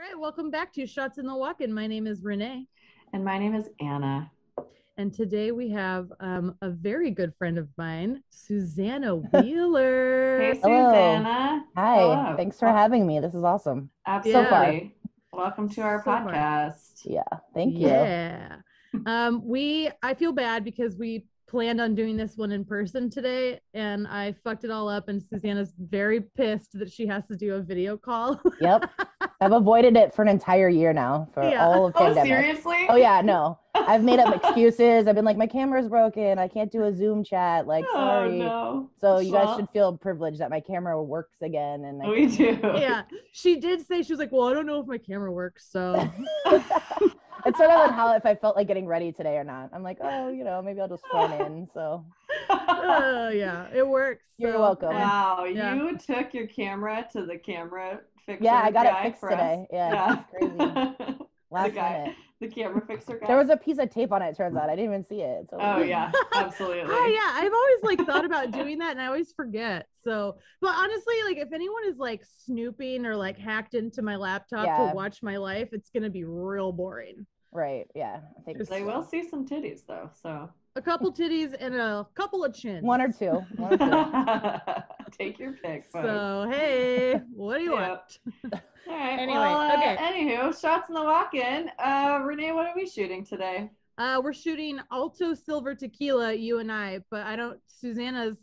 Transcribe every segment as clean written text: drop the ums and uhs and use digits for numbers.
right, welcome back to Shots in the Walk-In. My name is Renee. And my name is Anna. And today we have a very good friend of mine, Susannah Wheeler. Hey, Hello. Susanna. Hi. Hello. Thanks for having me. This is awesome. Absolutely. So far. Welcome to our So far. podcast. Yeah. Thank you. Yeah. I feel bad because we planned on doing this one in person today and I fucked it all up, and Susanna's very pissed that she has to do a video call. Yep. I've avoided it for an entire year now for all of Oh, pandemic. seriously? Oh yeah, no. I've made up excuses. I've been like, my camera's broken. I can't do a Zoom chat. Like, sorry. Oh, no. So you guys should feel privileged that my camera works again. And we do. Yeah. She did say, she was like, well, I don't know if my camera works. So it's sort of like how if I felt like getting ready today or not. I'm like, oh, maybe I'll just phone in. So yeah, it works. You're welcome. Wow. Yeah. You took your camera to the camera fixer. Yeah, I got it guy fixed for today. us. Yeah. It's crazy. Last minute. The camera fixer guy. There was a piece of tape on it, turns out. I didn't even see it. So Oh, yeah. Absolutely. Oh, yeah. I've always thought about doing that and I always forget. So, but honestly, if anyone is snooping or hacked into my laptop to watch my life, it's going to be real boring. Right. Yeah. I think they will see some titties though. So a couple titties and a couple of chins. One or two. Take your pick. Folks. So hey, what do you want? All right. Anyway, okay. Okay. Anywho, Shots in the Walk-In. Renee, what are we shooting today? We're shooting Alto Silver Tequila, you and I, but Susanna's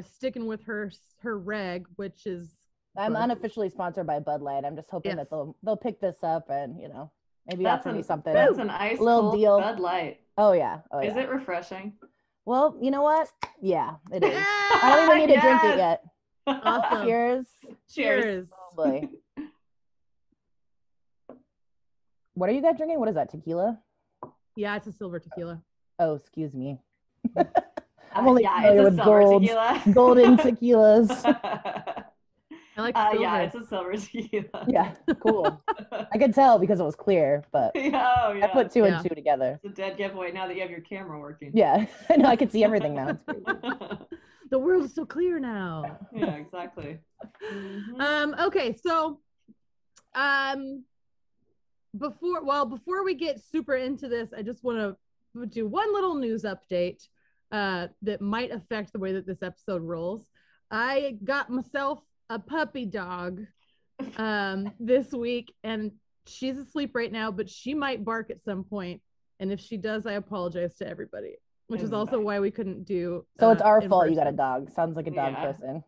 sticking with her reg, which is. I'm unofficially sponsored by Bud Light. I'm just hoping that they'll pick this up and maybe offer me something. That's an ice little cold deal. Bud Light. Oh yeah. Is it refreshing? Well, you know what? Yeah, it is. I don't even need to drink it yet. Awesome. Cheers. Cheers. Oh, boy. What are you guys drinking? What is that? Tequila? Yeah, it's a silver tequila. Oh, excuse me. I'm only familiar with tequila. golden tequilas. I like silver. Yeah, it's a silver tequila. Yeah, cool. I could tell because it was clear, but I put two and two together. It's a dead giveaway now that you have your camera working. Yeah, I know. I can see everything now. It's crazy. The world is so clear now. Yeah, exactly. Okay, so before we get super into this, I just want to do one little news update that might affect the way that this episode rolls. I got myself a puppy dog this week, and she's asleep right now, but she might bark at some point, and if she does, I apologize to everybody, which is also why we couldn't do so it's our fault you got a dog. Sounds like a dog person.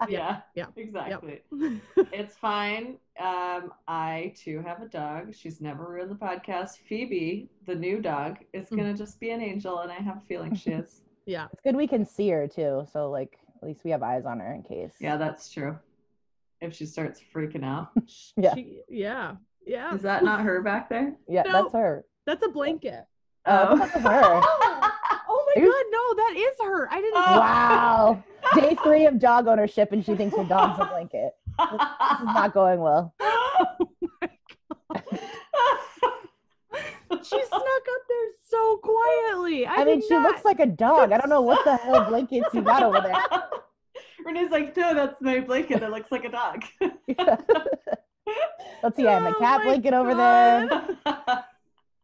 Yeah, exactly. Yep. It's fine. I too have a dog. She's never ruined the podcast. Phoebe, the new dog, is gonna just be an angel, and I have a feeling she is. Yeah, it's good we can see her too, so at least we have eyes on her in case. Yeah, that's true. If she starts freaking out. Yeah. Is that not her back there? Yeah, no, that's her. That's a blanket. Oh, that's her. Oh my God, no, that is her. I didn't. Wow. Day 3 of dog ownership, and she thinks her dog's a blanket. This is not going well. Oh my God. She snuck up there so quietly. I mean, she looks like a dog. I don't know what the hell blankets you got over there. Renee's like, no, that's my blanket that looks like a dog. Let's see, I have a cat blanket over there.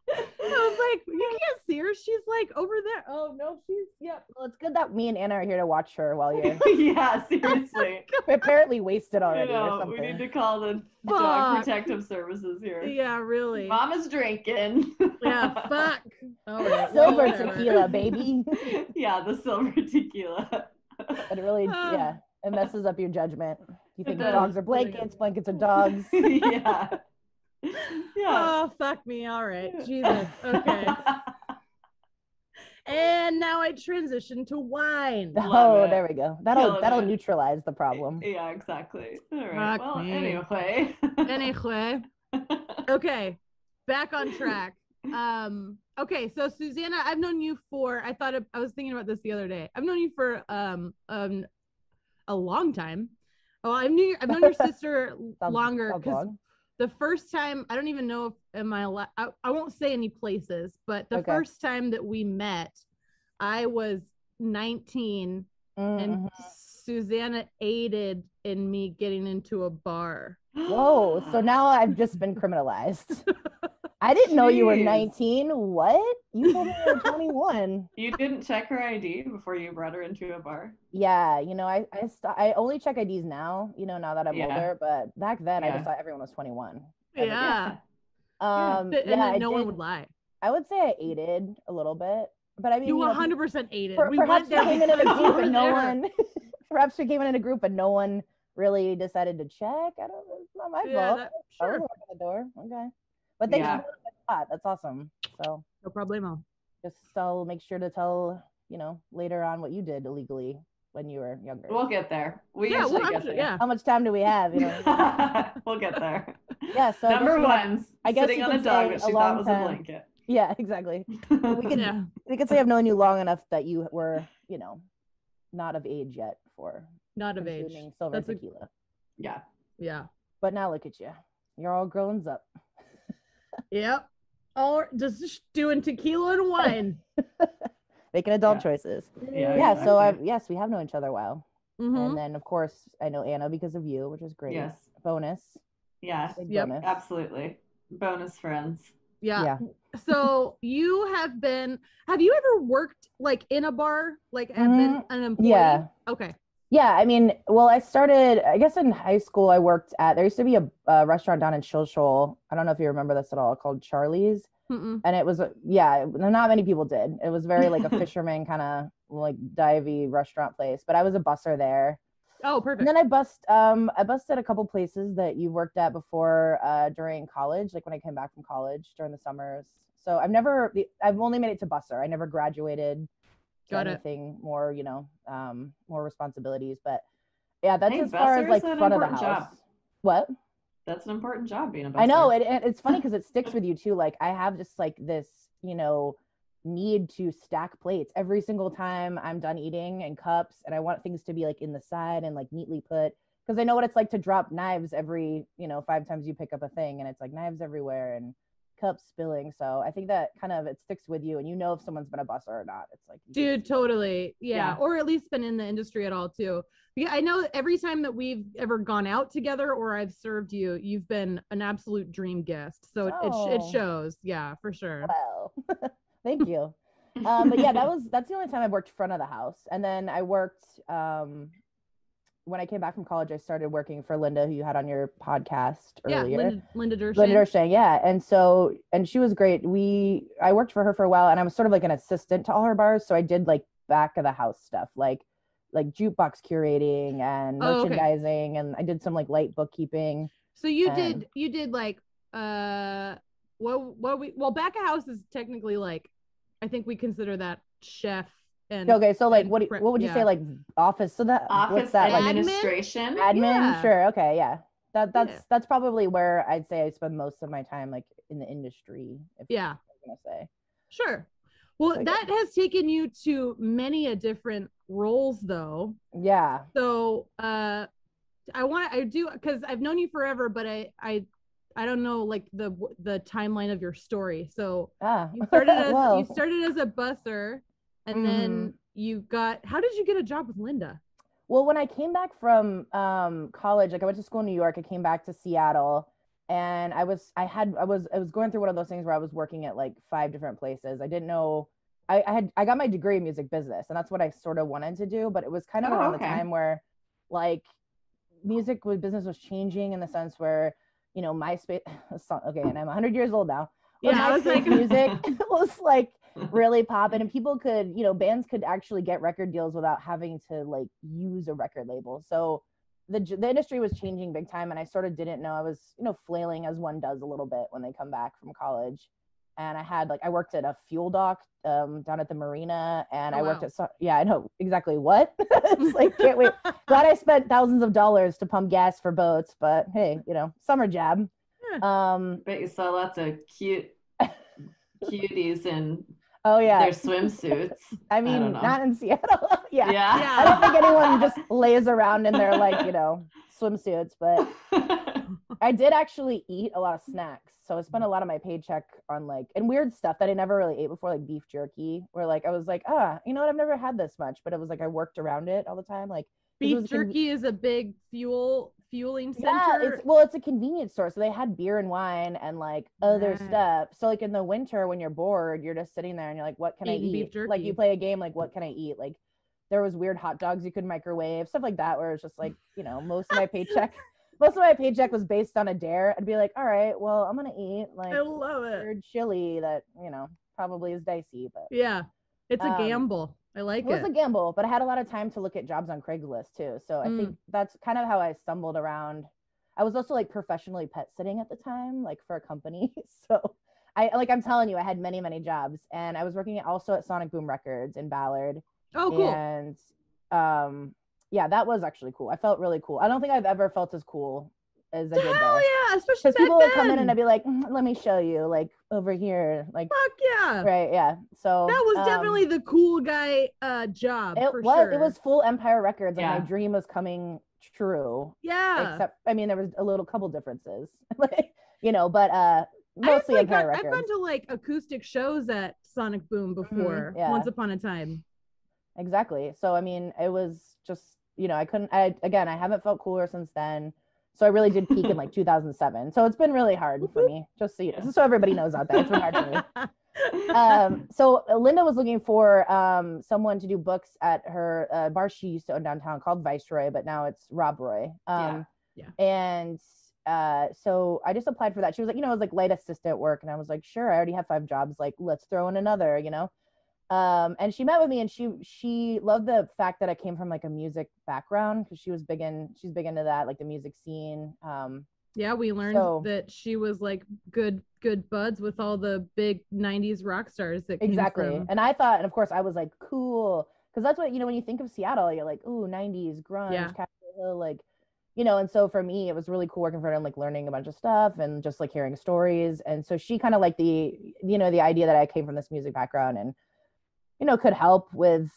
I was like, you can't see her. She's over there. Oh no, Well, it's good that me and Anna are here to watch her while you're. Yeah, seriously. Apparently wasted already or something. We need to call the dog protective services here. Yeah, really. Mama's drinking. Yeah, fuck. All right, silver tequila, baby. Yeah, the silver tequila. But it really, it messes up your judgment. You think dogs are blankets, blankets are dogs. Yeah. Oh, fuck me. All right. Jesus. Okay. And now I transition to wine. There we go. That'll neutralize the problem. Yeah, exactly. All right. Fuck me. Anyway. Okay. Back on track. Okay, so Susanna, I've known you for, I was thinking about this the other day. I've known you for a long time. Oh, I've known your sister longer, because the first time, I don't even know if I won't say any places, but the first time that we met, I was 19 and Susanna aided in me getting into a bar. Whoa. So now I've just been criminalized. I didn't know you were 19. What? You told me you were 21. You didn't check her ID before you brought her into a bar? Yeah, I only check IDs now, now that I'm older, but back then I just thought everyone was 21. Yeah. And no one would lie. I would say I aided a little bit, but I mean, you 100% aided. Perhaps we came in a group and no one. Perhaps we came in a group and no one really decided to check. I don't know. It's not my fault. I wasn't working the door. Okay, but thanks for that. That's awesome. So no problemo. Just I'll make sure to tell later on what you did illegally when you were younger. We'll get there. We usually get there. Yeah. How much time do we have? We'll get there. Yeah. So number one, sitting on a dog that she thought was a blanket. Yeah, exactly. We could say I've known you long enough that you were, not of age yet for not of age silver tequila. Yeah. But now look at you. You're all grown up. Yep. All just doing tequila and wine. Making adult choices. Yeah. Exactly. So we have known each other well. Mm-hmm. And then of course I know Anna because of you, which is great. Yes. Bonus. Yes. Yep. Bonus. Absolutely. Bonus friends. Yeah. So have you ever worked like in a bar? Like have been an employee? Yeah. Okay. Yeah. I mean, well, I started, I guess in high school, there used to be a restaurant down in Shoal. I don't know if you remember this at all, called Charlie's. Mm-mm. And it was, not many people did. It was very like a fisherman kind of like divey restaurant place, but I was a busser there. Oh, perfect. And then I busted a couple places that you worked at before during college, like when I came back from college during the summers. So I've only made it to busser. I never graduated to anything more, more responsibilities. But yeah, that's as far as like front of the house. Job. What? That's an important job, being a busser. I know. It's funny because it sticks with you too. Like I have just like this, need to stack plates every single time I'm done eating and cups, and I want things to be like in the side and like neatly put, because I know what it's like to drop knives every 5 times you pick up a thing, and it's like knives everywhere and cups spilling. So I think that kind of it sticks with you, and if someone's been a busser or not. It's like, dude, totally. Yeah. Or at least been in the industry at all too. Yeah, I know every time that we've ever gone out together or I've served you, you've been an absolute dream guest. So it shows. Yeah, for sure. Well, thank you. But yeah, that's the only time I've worked front of the house. And then I worked when I came back from college, I started working for Linda, who you had on your podcast earlier. Yeah, Linda Dershang. Linda Dershang, yeah. And she was great. I worked for her for a while, and I was sort of like an assistant to all her bars. So I did like back of the house stuff, like jukebox curating and merchandising, and I did some like light bookkeeping. So you did like back of house is technically like, I think we consider that chef. And okay, so like what would you say, like office? So that office administration, admin. Sure, okay, yeah. That's probably where I'd say I spend most of my time, like in the industry. I'm gonna say. Sure. Well, that has taken you to many a different roles, though. Yeah. So I do, because I've known you forever, but I don't know like the timeline of your story. So you started as a busser. And then how did you get a job with Linda? Well, when I came back from college, like I went to school in New York, I came back to Seattle, and I was going through one of those things where I was working at like 5 different places. I didn't know, I got my degree in music business, and that's what I sort of wanted to do. But it was kind of around the time where like music business was changing, in the sense where, MySpace, okay, and I'm 100 years old now. Yeah, I was like, music was like really popping, and people could, bands could actually get record deals without having to like use a record label. So the industry was changing big time, and I sort of didn't know. I was, flailing as one does a little bit when they come back from college. And I worked at a fuel dock down at the marina, and I worked at, I know exactly what. It's like, can't wait. Glad I spent thousands of dollars to pump gas for boats, but hey, summer job. Bet you saw lots of cuties in their swimsuits. I mean, not in Seattle. Yeah. I don't think anyone just lays around in their like, swimsuits, but I did actually eat a lot of snacks. So I spent a lot of my paycheck on like, and weird stuff that I never really ate before, like beef jerky, where like, I was like, I've never had this much, but it was like, I worked around it all the time. Like beef jerky is a big fuel fueling center. It's a convenience store, so they had beer and wine and like other stuff. So like in the winter when you're bored, you're just sitting there and you're like, what can I eat? Beef jerky. Like you play a game like, what can I eat? Like there was weird hot dogs you could microwave, stuff like that, where it's just like, you know, most of my paycheck was based on a dare. I'd be like, all right, well, I'm gonna eat like I love it. weird chili that, you know, probably is dicey, but yeah, it's a gamble. I like it. It was a gamble, but I had a lot of time to look at jobs on Craigslist too. So I think that's kind of how I stumbled around. I was also like professionally pet sitting at the time, like for a company. So I'm telling you, I had many, many jobs, and I was working also at Sonic Boom Records in Ballard. Oh, cool. And yeah, that was actually cool. I felt really cool. I don't think I've ever felt as cool as I did there. Yeah, especially because people would come in and I'd be like, let me show you, like over here, like fuck yeah, right, yeah. So that was definitely the cool guy job. It was full Empire Records, and my dream was coming true. Yeah, except I mean there was a couple differences, you know, but mostly Empire Records. I've gone to like acoustic shows at Sonic Boom before, once upon a time. Exactly. So I mean, it was just, you know, I haven't felt cooler since then. So I really did peak in like 2007. So it's been really hard for me, just so everybody knows out there. It's been hard for me. So Linda was looking for someone to do books at her bar she used to own downtown called Viceroy, but now it's Rob Roy. And so I just applied for that. She was like, you know, it was like light assistant work. And I was like, sure, I already have 5 jobs. Like, let's throw in another, you know? And she met with me, and she loved the fact that I came from like a music background, because she's big into that, like the music scene. Yeah, we learned that she was like good buds with all the big 90s rock stars that came from. And I thought, and of course I was like, cool, because that's what, you know, when you think of Seattle, you're like, ooh, 90s grunge, Capitol Hill, like, you know. And so for me, it was really cool working for her and like learning a bunch of stuff and just like hearing stories. And so she kind of like the idea that I came from this music background and, you know, could help with,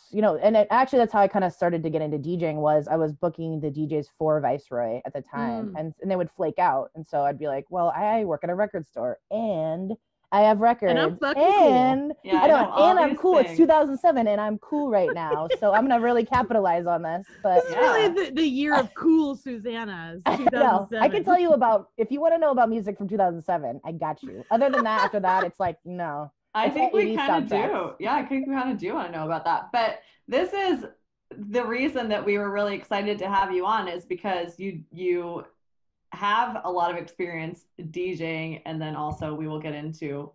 you know, and actually that's how I kind of started to get into DJing. Was I was booking the DJs for Viceroy at the time, and they would flake out, and so I'd be like, well, I work at a record store and I have records, and I'm fucking cool. Yeah, and I'm cool. Things. It's 2007 and I'm cool right now, so I'm gonna really capitalize on this. But this is really the year of cool Susannah. I can tell you about, if you want to know about music from 2007, I got you. Other than that, after that, it's like, no. I think we kind of do. Yeah, I think we kind of do want to know about that. But this is the reason that we were really excited to have you on, is because you have a lot of experience DJing, and then also we will get into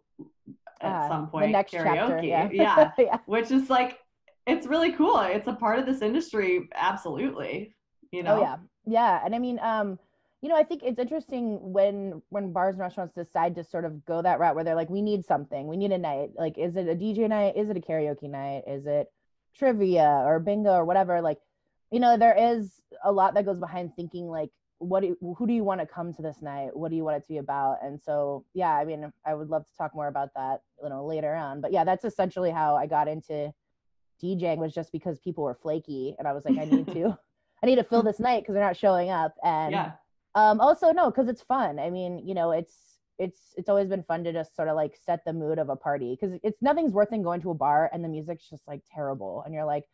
at some point the next karaoke. Chapter, yeah. Which is like, it's really cool. It's a part of this industry, absolutely. You know. Oh yeah. And I mean, you know, I think it's interesting when bars and restaurants decide to sort of go that route where they're like, we need something, we need a night. Like, is it a DJ night? Is it a karaoke night? Is it trivia or bingo or whatever? Like, you know, there is a lot that goes behind thinking like, who do you want to come to this night? What do you want it to be about? And so, yeah, I mean, I would love to talk more about that, you know, later on. But yeah, that's essentially how I got into DJing, was just because people were flaky, and I was like, I need to fill this night because they're not showing up. And also no, because it's fun. I mean, you know, it's always been fun to just sort of like set the mood of a party, because it's nothing's worse than going to a bar and the music's just like terrible, and you're like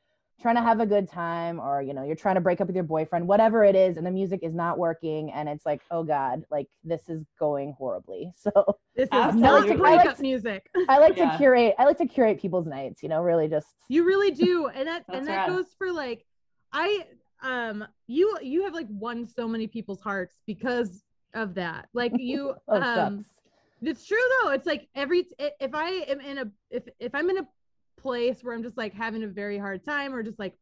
trying to have a good time, or, you know, you're trying to break up with your boyfriend, whatever it is, and the music is not working, and it's like, oh god, like this is going horribly. So this is not breakup music. I like to curate people's nights, you know, really just. You really do. And that goes for like, you have like won so many people's hearts because of that. Like you it's true though. It's like if I'm in a place where I'm just like having a very hard time,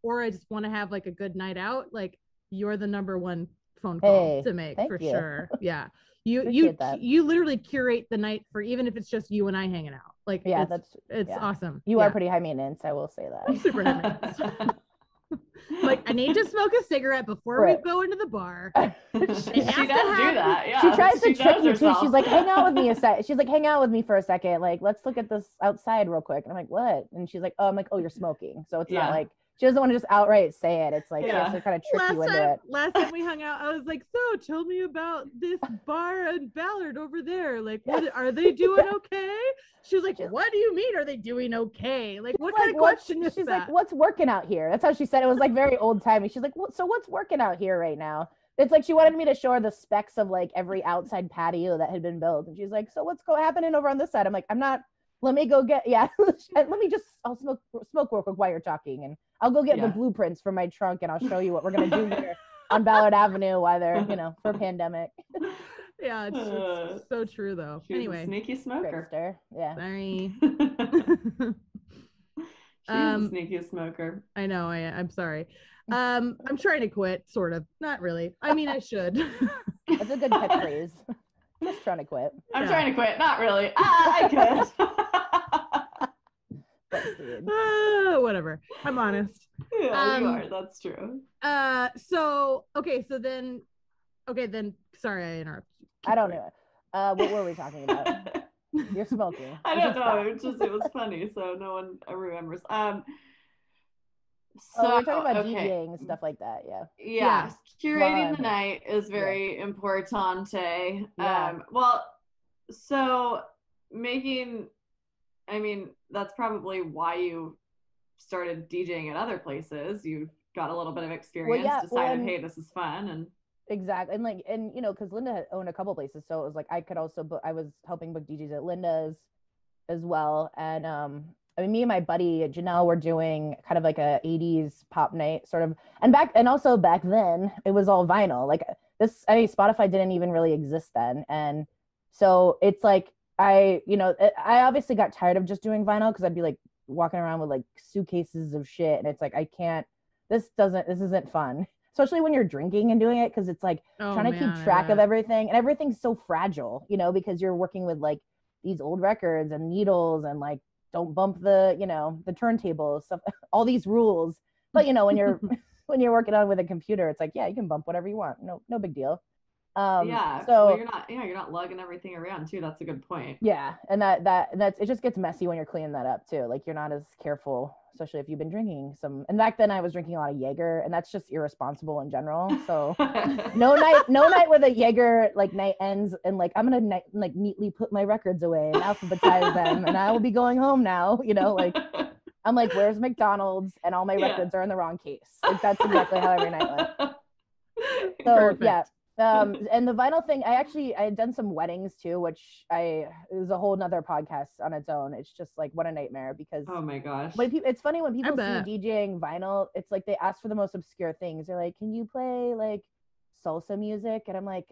or I just want to have like a good night out, like you're the number one phone call to make, for sure. Yeah. You literally curate the night for, even if it's just you and I hanging out. Like, it's awesome. You are pretty high maintenance, I will say that. I'm super high maintenance. Like, I need to smoke a cigarette before we go into the bar. She does do that. Yeah. She tries to trick you too. She's like, hang out with me a sec. She's like, hang out with me for a second. Like, let's look at this outside real quick. And I'm like, what? And she's like, oh, I'm like, oh, you're smoking. So it's not like, she doesn't want to just outright say it. It's like, she has to kind of trick you into it. Last time we hung out, I was like, so tell me about this bar in Ballard over there. Like, what are they doing okay? She was like, what do you mean, are they doing okay? Like, what kind of question is that? She's like, what's working out here? That's how she said it. It was like very old timey. She's like, so what's working out here right now? It's like she wanted me to show her the specs of like every outside patio that had been built. And she's like, so what's happening over on this side? I'm like, let me go get, let me just, I'll smoke real quick while you're talking. And I'll go get the blueprints from my trunk and I'll show you what we're going to do here on Ballard Avenue while they're, for pandemic. Yeah, it's so true though. Anyway, a sneaky smoker. Trickster. Yeah. Sorry. She's a sneaky smoker. I know. I'm sorry. I'm trying to quit, sort of. Not really. I mean, I should. That's a good catchphrase. Just trying to quit. I'm trying to quit. Not really. I could. Whatever. I'm honest. Yeah, you are. That's true. Then. Sorry, I interrupted. I don't know. What were we talking about? You're smoking. I don't know. It was funny, so no one remembers. We're talking about DJing and stuff like that. Yeah. Curating the night is very importante. So that's probably why you started DJing at other places. You got a little bit of experience, decided, hey, this is fun, and exactly. And because Linda had owned a couple places, so it was like I could also book. I was helping book DJs at Linda's as well, and me and my buddy Janelle were doing kind of like a 80s pop night sort of, and also back then it was all vinyl. Like this, Spotify didn't even really exist then, and so it's like I obviously got tired of just doing vinyl because I'd be like walking around with like suitcases of shit, and it's like this isn't fun. Especially when you're drinking and doing it, because it's like trying to keep track of everything, and everything's so fragile, because you're working with like these old records and needles and like don't bump the turntables, stuff, all these rules. But when you're working on with a computer, it's like you can bump whatever you want, no big deal. So you're not lugging everything around too. That's a good point. Yeah, and that's it. Just gets messy when you're cleaning that up too. Like you're not as careful, especially if you've been drinking some. And back then I was drinking a lot of Jaeger, and that's just irresponsible in general. So no night where the Jaeger like night ends and like I'm gonna like neatly put my records away and alphabetize them, and I will be going home now. Like I'm like, where's McDonald's? And all my records are in the wrong case. Like that's exactly how every night went. So perfect. Yeah. And the vinyl thing, I had done some weddings too, which is a whole nother podcast on its own. It's just like, what a nightmare, because oh my gosh, it's funny when people see DJing vinyl, it's like they ask for the most obscure things. They're like, can you play like salsa music? And I'm like,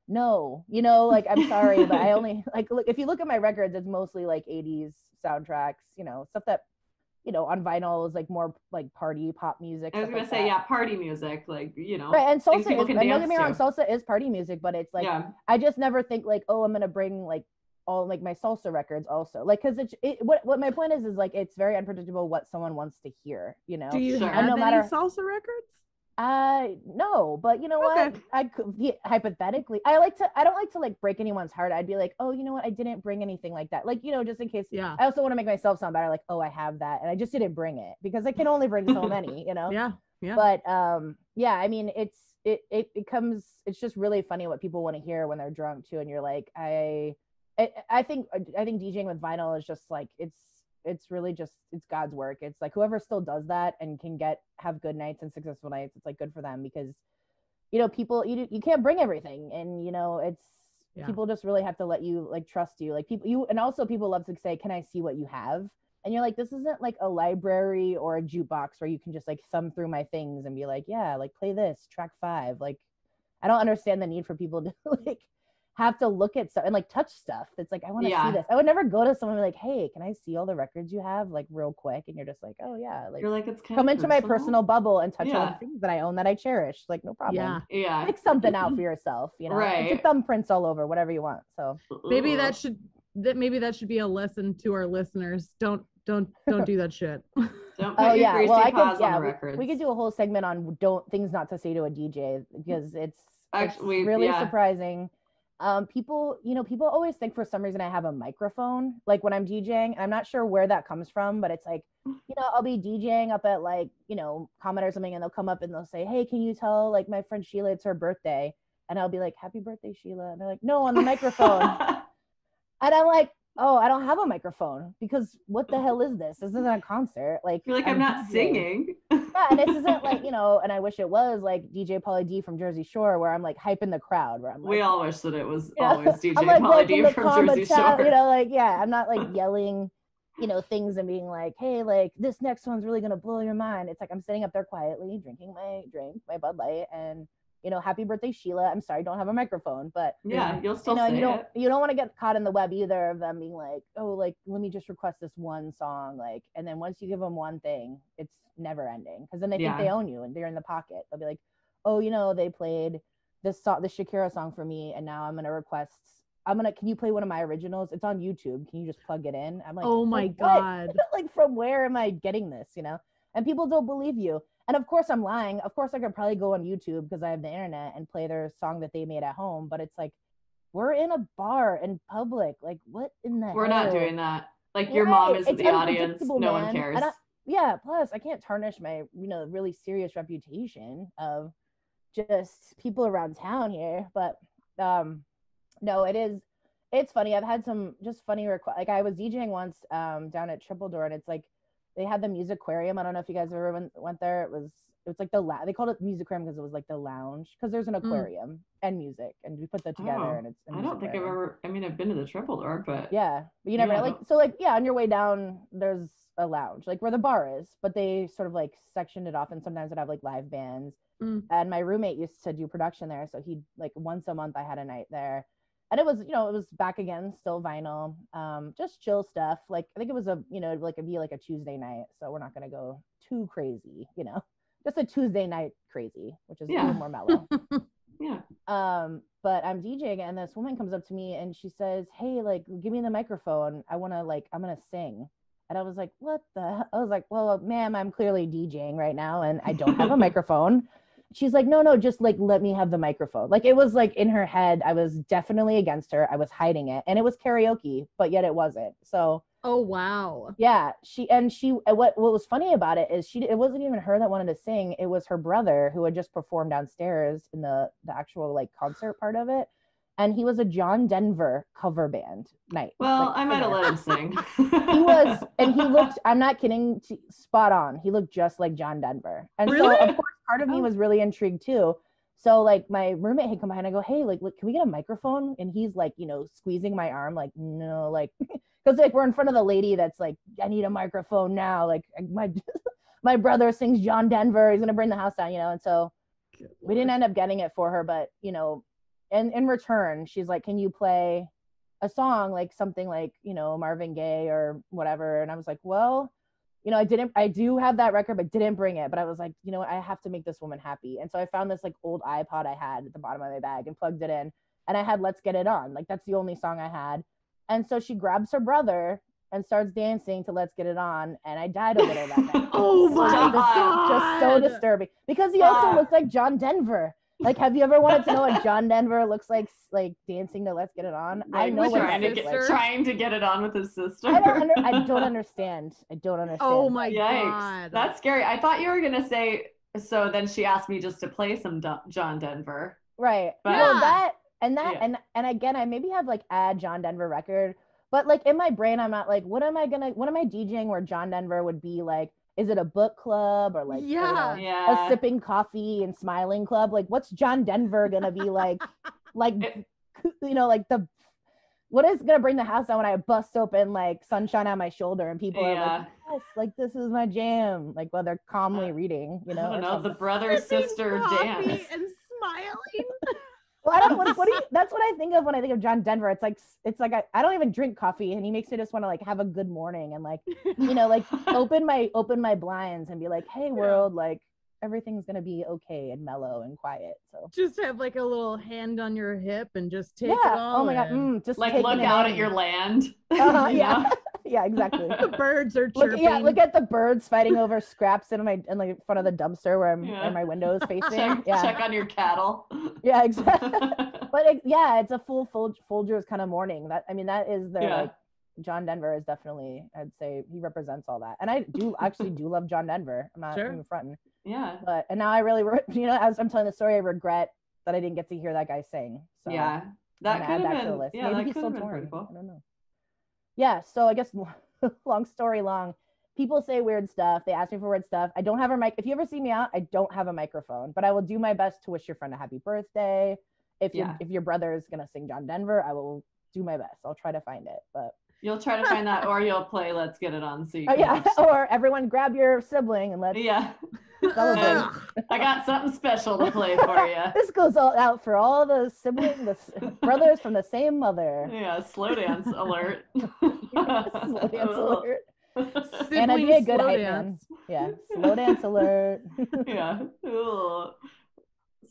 no, like, I'm sorry, but I only like, look, if you look at my records, it's mostly like 80s soundtracks, stuff that on vinyl is like more like party pop music. I was gonna say, party music, like right. And salsa is, don't get me wrong, salsa is party music, but it's like I just never think like, oh, I'm gonna bring like all like my salsa records also, like, because what my point is like it's very unpredictable what someone wants to hear. Do you have any salsa records? No, but you know what? I could hypothetically. I don't like to like break anyone's heart. I'd be like, oh, you know what? I didn't bring anything like that. Like, just in case. Yeah. I also want to make myself sound better. Like, oh, I have that, and I just didn't bring it because I can only bring so many. Yeah. Yeah. But I mean, it's just really funny what people want to hear when they're drunk too, and you're like, I think DJing with vinyl is just like it's really just, it's God's work. It's like whoever still does that and can have good nights and successful nights, it's like good for them, because people, you can't bring everything, and people just really have to let you like trust you, like people and also people love to say, can I see what you have? And you're like, this isn't like a library or a jukebox where you can just like thumb through my things and be like, yeah, like play this track 5. Like I don't understand the need for people to like have to look at stuff and like touch stuff. It's like, I want to see this. I would never go to someone and be like, hey, can I see all the records you have like real quick? And you're just like, oh yeah, like, you're like, it's come into my personal bubble and touch all the things that I own that I cherish. Like, no problem. Yeah. Pick something out for yourself, right? Put thumbprints all over, whatever you want. So maybe that should be a lesson to our listeners. Don't do that shit. Don't put your greasy paws on the records. We could do a whole segment on things not to say to a DJ, because it's really surprising. People always think for some reason I have a microphone, like when I'm DJing, and I'm not sure where that comes from, but it's like, I'll be DJing up at like, Comet or something, and they'll come up and they'll say, hey, can you tell like my friend Sheila it's her birthday? And I'll be like, happy birthday, Sheila. And they're like, no, on the microphone. And I'm like, oh, I don't have a microphone, because what the hell is this? This isn't a concert. Like, you're like, I'm not singing. Yeah, and this isn't like, and I wish it was like DJ Pauly D from Jersey Shore, where I'm like hyping the crowd, where I'm like, we all wish that it was always DJ I'm like, Pauly D welcome to from Jersey Shore. like, yeah, I'm not like yelling, things and being like, hey, like this next one's really gonna blow your mind. It's like I'm sitting up there quietly drinking my Bud Light, and happy birthday, Sheila. I'm sorry, I don't have a microphone, but yeah, you'll still say it. You don't want to get caught in the web either of them being like, oh, like let me just request this one song, like, and then once you give them one thing, it's never ending, because then they think they own you and they're in the pocket. They'll be like, oh, they played this song, the Shakira song for me, and now I'm gonna request. Can you play one of my originals? It's on YouTube. Can you just plug it in? I'm like, oh my God. Like, from where am I getting this? And people don't believe you. And of course I'm lying. Of course I could probably go on YouTube because I have the internet and play their song that they made at home. But it's like, we're in a bar in public. Like, what in the We're hell? not doing that. Like, your mom is the audience. No one cares. Plus I can't tarnish my, really serious reputation of just people around town here. But no, it's funny. I've had some just funny requests. Like, I was DJing once down at Triple Door, and it's like they had the music aquarium. I don't know if you guys ever went there. It's like they called it music aquarium because it was like the lounge, because there's an aquarium and music, and we put that together. And it's I don't think I've ever. I mean, I've been to the Triple Door, but yeah, but you never on your way down there's a lounge like where the bar is, but they sort of like sectioned it off, and sometimes it have like live bands. And my roommate used to do production there, so he'd like once a month I had a night there. And it was, it was back again, still vinyl, just chill stuff. Like, I think it was it'd be like a Tuesday night. So we're not going to go too crazy, just a Tuesday night crazy, which is a little more mellow. Yeah. But I'm DJing, and this woman comes up to me and she says, hey, like, give me the microphone. I'm going to sing. And I was like, what the? I was like, well, ma'am, I'm clearly DJing right now and I don't have a microphone. She's like, no, just like, let me have the microphone. Like, it was like in her head, I was definitely against her. I was hiding it, and it was karaoke, but yet it wasn't. So, oh, wow. Yeah. What was funny about it is it wasn't even her that wanted to sing. It was her brother who had just performed downstairs in the actual like concert part of it. And he was a John Denver cover band night. Well, like, I might have let him sing. He was, and he looked, I'm not kidding, spot on. He looked just like John Denver. And really? So, of course, part of me was really intrigued too. So, like, my roommate had come by and I go, hey, like, look, can we get a microphone? And he's like, squeezing my arm, like, no, like, because like we're in front of the lady that's like, I need a microphone now. Like, my brother sings John Denver. He's going to bring the house down, And so we didn't end up getting it for her, but, and in return, she's like, can you play a song, like something like, Marvin Gaye or whatever? And I was like, well, I do have that record, but didn't bring it. But I was like, what? I have to make this woman happy. And so I found this like old iPod I had at the bottom of my bag and plugged it in. And I had Let's Get It On. Like, that's the only song I had. And so she grabs her brother and starts dancing to Let's Get It On. And I died a little that night. Oh my God. Just so disturbing. Because he also looked like John Denver. Like, have you ever wanted to know what John Denver looks like dancing to Let's Get It On? Like, I know what trying to get it on with his sister. I don't understand. Oh my Yikes. God. That's scary. I thought you were going to say, so then she asked me just to play some John Denver. Right. But, and again, I maybe have like a John Denver record, but like in my brain, I'm not like, what am I DJing where John Denver would be like? Is it a book club or like a sipping coffee and smiling club? Like, what's John Denver gonna be like? Like the what is gonna bring the house down when I bust open like Sunshine on My Shoulder and people are like, yes, like this is my jam. Like, while they're calmly reading, I don't know, the brother sister dance and smiling. Well, I don't. What do you? That's what I think of when I think of John Denver. It's like I don't even drink coffee, and he makes me just want to like have a good morning and like like open my blinds and be like, hey world, like everything's gonna be okay and mellow and quiet. So just have like a little hand on your hip and just take it all. Oh my God, just like look out at your land. Yeah. Yeah, exactly. The birds are chirping. Look at the birds fighting over scraps in like in front of the dumpster where my window is facing. Check on your cattle. Yeah, exactly. But it's a full Folgers kind of morning. That is their like John Denver is definitely, I'd say he represents all that. And I do love John Denver. I'm not even fronting. Yeah. And now I really as I'm telling the story, I regret that I didn't get to hear that guy sing. So yeah, that could have been. To the list. Yeah, maybe that he's could still have been touring. pretty cool. I don't know. Yeah, so I guess long story long, people say weird stuff. They ask me for weird stuff. I don't have a mic. If you ever see me out, I don't have a microphone, but I will do my best to wish your friend a happy birthday. If your brother is gonna sing John Denver, I will do my best. I'll try to find it, but you'll try to find that, or you'll play Let's Get It On. So you or everyone grab your sibling and let's celebrate. I got something special to play for you. This goes all out for all the siblings, the brothers from the same mother. Yeah, slow dance alert. Slow dance alert. And I'd be a good hype man. Yeah, slow dance alert. Yeah. Ugh.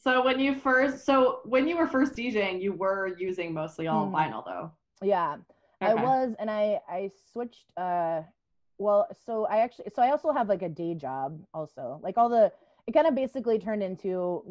So when you were first DJing, you were using mostly all vinyl though. Yeah, okay. I was, and I switched. I also have like a day job also. Like it kind of basically turned into,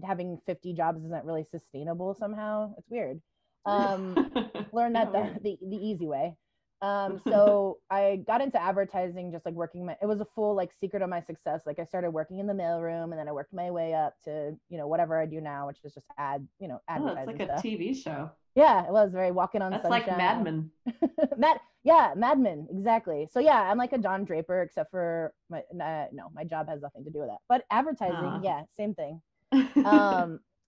having 50 jobs isn't really sustainable somehow. It's weird. Learn that the easy way. So I got into advertising, just like working it was a full like secret of my success. Like I started working in the mailroom, and then I worked my way up to, whatever I do now, which is just advertising. It's like a TV show. Yeah, it was very walking on sunshine. That's like Mad Men. Mad Men, exactly. So yeah, I'm like a Don Draper, except for my job has nothing to do with that. But advertising, yeah, same thing.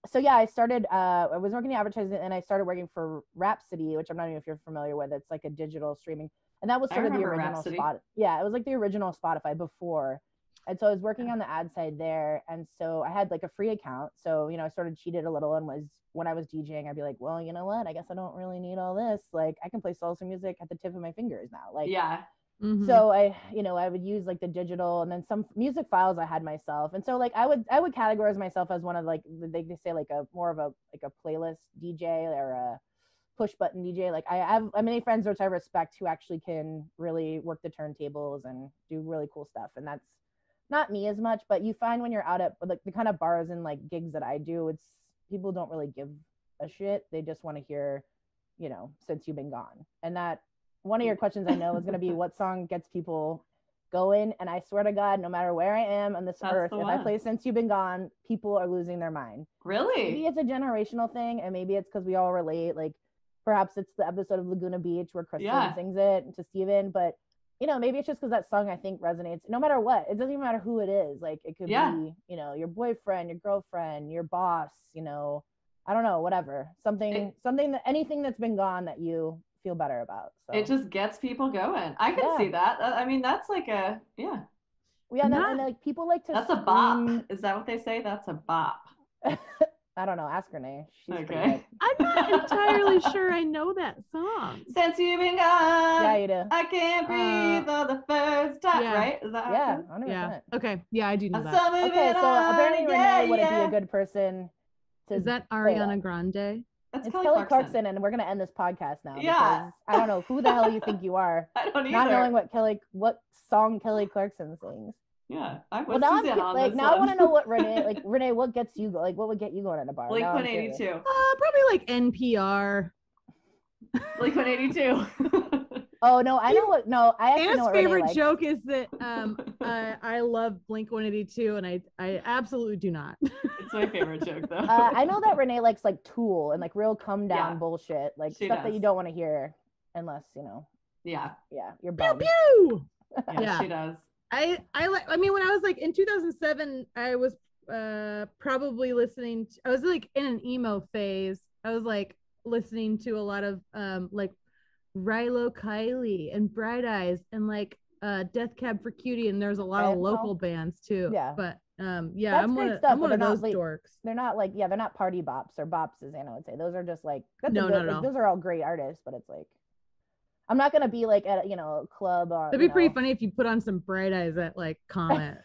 So yeah, I started, I was working in advertising, and I started working for Rhapsody, which I'm not even if you're familiar with. It's like a digital streaming. And that was sort of the original spot. Yeah, it was like the original Spotify before. And so I was working on the ad side there. And so I had like a free account. So, I sort of cheated a little, and when I was DJing, I'd be like, well, you know what? I guess I don't really need all this. Like I can play salsa music at the tip of my fingers now. Like, yeah. Mm-hmm. So I would use like the digital, and then some music files I had myself. And so like I would categorize myself as one of like, they say like a more of a playlist DJ or a push button DJ. Like I have many friends which I respect who actually can really work the turntables and do really cool stuff. And that's not me as much, but you find when you're out at like the kind of bars and like gigs that I do, it's people don't really give a shit. They just want to hear, Since You've Been Gone. And that one of your questions I know is going to be what song gets people going. And I swear to God, no matter where I am on this earth, if I play Since You've Been Gone, people are losing their mind. Really? Maybe it's a generational thing, and maybe it's because we all relate. Like perhaps it's the episode of Laguna Beach where Kristen sings it to Steven, but maybe it's just because that song I think resonates no matter what. It doesn't even matter who it is. Like it could be, your boyfriend, your girlfriend, your boss, I don't know, whatever. Something that anything that's been gone that you feel better about. So it just gets people going. I can see that. I mean, that's like a and like people like to that's a bop. Is that what they say? That's a bop. I don't know. Ask Renee. She's okay. I'm not entirely sure I know that song. Since You've Been Gone. Yeah, you do. I can't breathe for the first time. Yeah. Right? Is that how 100%. Yeah. Okay. Yeah, I do know that. Okay, so apparently Renee wouldn't be a good person to. Is that Ariana Grande? It's Kelly Clarkson, and we're gonna end this podcast now. Yeah. I don't know who the hell you think you are. I don't either. Not knowing what song Kelly Clarkson sings. Yeah, I was now I want to know what Renee, what gets you what would get you going at a bar? Blink 182. Probably like NPR. Blink 182. Oh no, I know what. No, I actually know what Renee favorite likes. joke is that I love Blink 182, and I absolutely do not. It's my favorite joke though. I know that Renee likes like Tool and like real come down bullshit, like stuff that you don't want to hear unless Yeah, you're pew pew. Yeah, she does. I mean, when I was like in 2007, I was probably listening to, I was like in an emo phase. I was like listening to a lot of like Rilo Kiley and Bright Eyes and like Death Cab for Cutie, and there's a lot of local bands too. Yeah. But I'm one of those dorks. They're not like they're not party bops or bops as Anna would say. Those are just like those are all great artists, but it's like I'm not gonna be like at a club on. It'd be pretty funny if you put on some Bright Eyes at like Comet.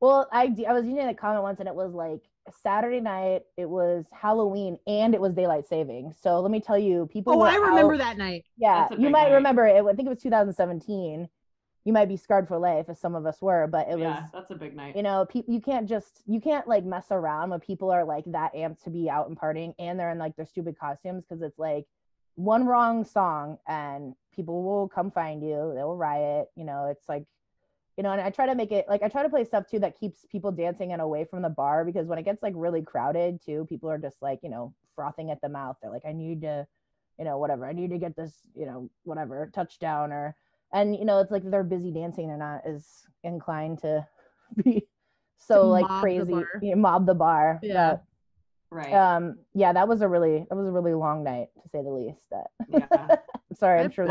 Well, I was using the Comet once, and it was like Saturday night. It was Halloween, and it was daylight saving. So let me tell you, people. Oh, I remember that night. Yeah, you might remember it. I think it was 2017. You might be scarred for life, as some of us were, but it was. Yeah, that's a big night. You can't like mess around when people are like that amped to be out and partying, and they're in like their stupid costumes, because it's like one wrong song and people will come find you. They will riot. It's like, and I try to make it like I try to play stuff too that keeps people dancing and away from the bar, because when it gets like really crowded too, people are just like frothing at the mouth. They're like, I need to, whatever. I need to get this, whatever touchdown, or And it's like they're busy dancing, they're not as inclined to be so like crazy, mob the bar. Yeah. But, yeah, that was a really long night, to say the least. Sorry, I'm sure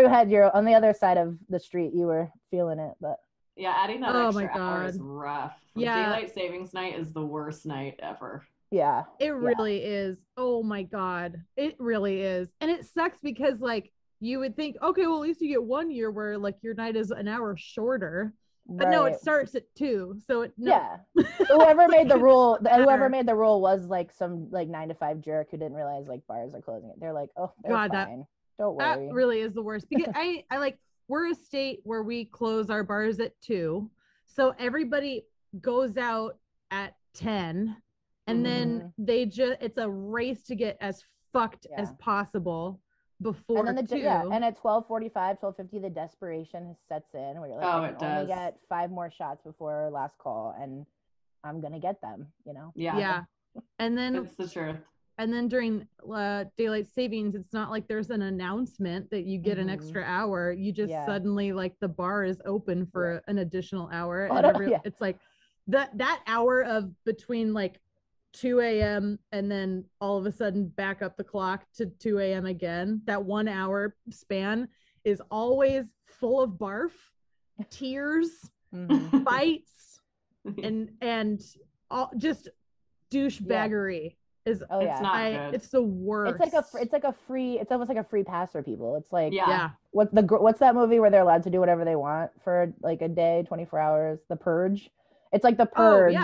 you had on the other side of the street, you were feeling it, but yeah, adding that extra hour is rough. Daylight savings night is the worst night ever. Yeah, it really is. Oh my God, it really is. And it sucks because like you would think, okay, well, at least you get 1 year where like your night is an hour shorter. But no, it starts at 2. So whoever made the rule was like some like 9 to 5 jerk who didn't realize like bars are closing. They're like, oh, God, fine. Don't worry. That really is the worst because I like, we're a state where we close our bars at 2. So everybody goes out at 10 and then it's a race to get as fucked as possible before. And then and at 12:45, 12:50, the desperation sets in where you're like, I can only get 5 more shots before last call and I'm gonna get them, Yeah. And then it's the truth. And then during daylight savings, it's not like there's an announcement that you get an extra hour. You just suddenly like the bar is open for an additional hour. It's like that hour of between like 2 a.m. and then all of a sudden back up the clock to 2 a.m. again. That 1 hour span is always full of barf, tears, fights, and all just douchebaggery. It's not good. It's the worst. It's almost like a free pass for people. It's like, what's that movie where they're allowed to do whatever they want for like a day, 24 hours? The Purge. It's like the Purge.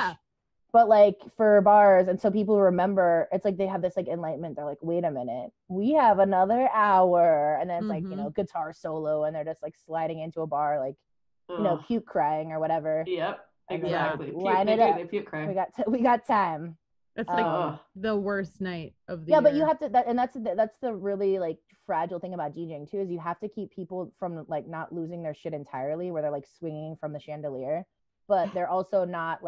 But like for bars, and so people remember, it's like they have this like enlightenment. They're like, wait a minute, we have another hour, and then it's like guitar solo, and they're just like sliding into a bar, like puke crying or whatever. Yep, exactly. Line it up. They puke cry. We got time. It's like the worst night of the year. But you have to and that's the really like fragile thing about DJing too, is you have to keep people from like not losing their shit entirely, where they're like swinging from the chandelier, but they're also not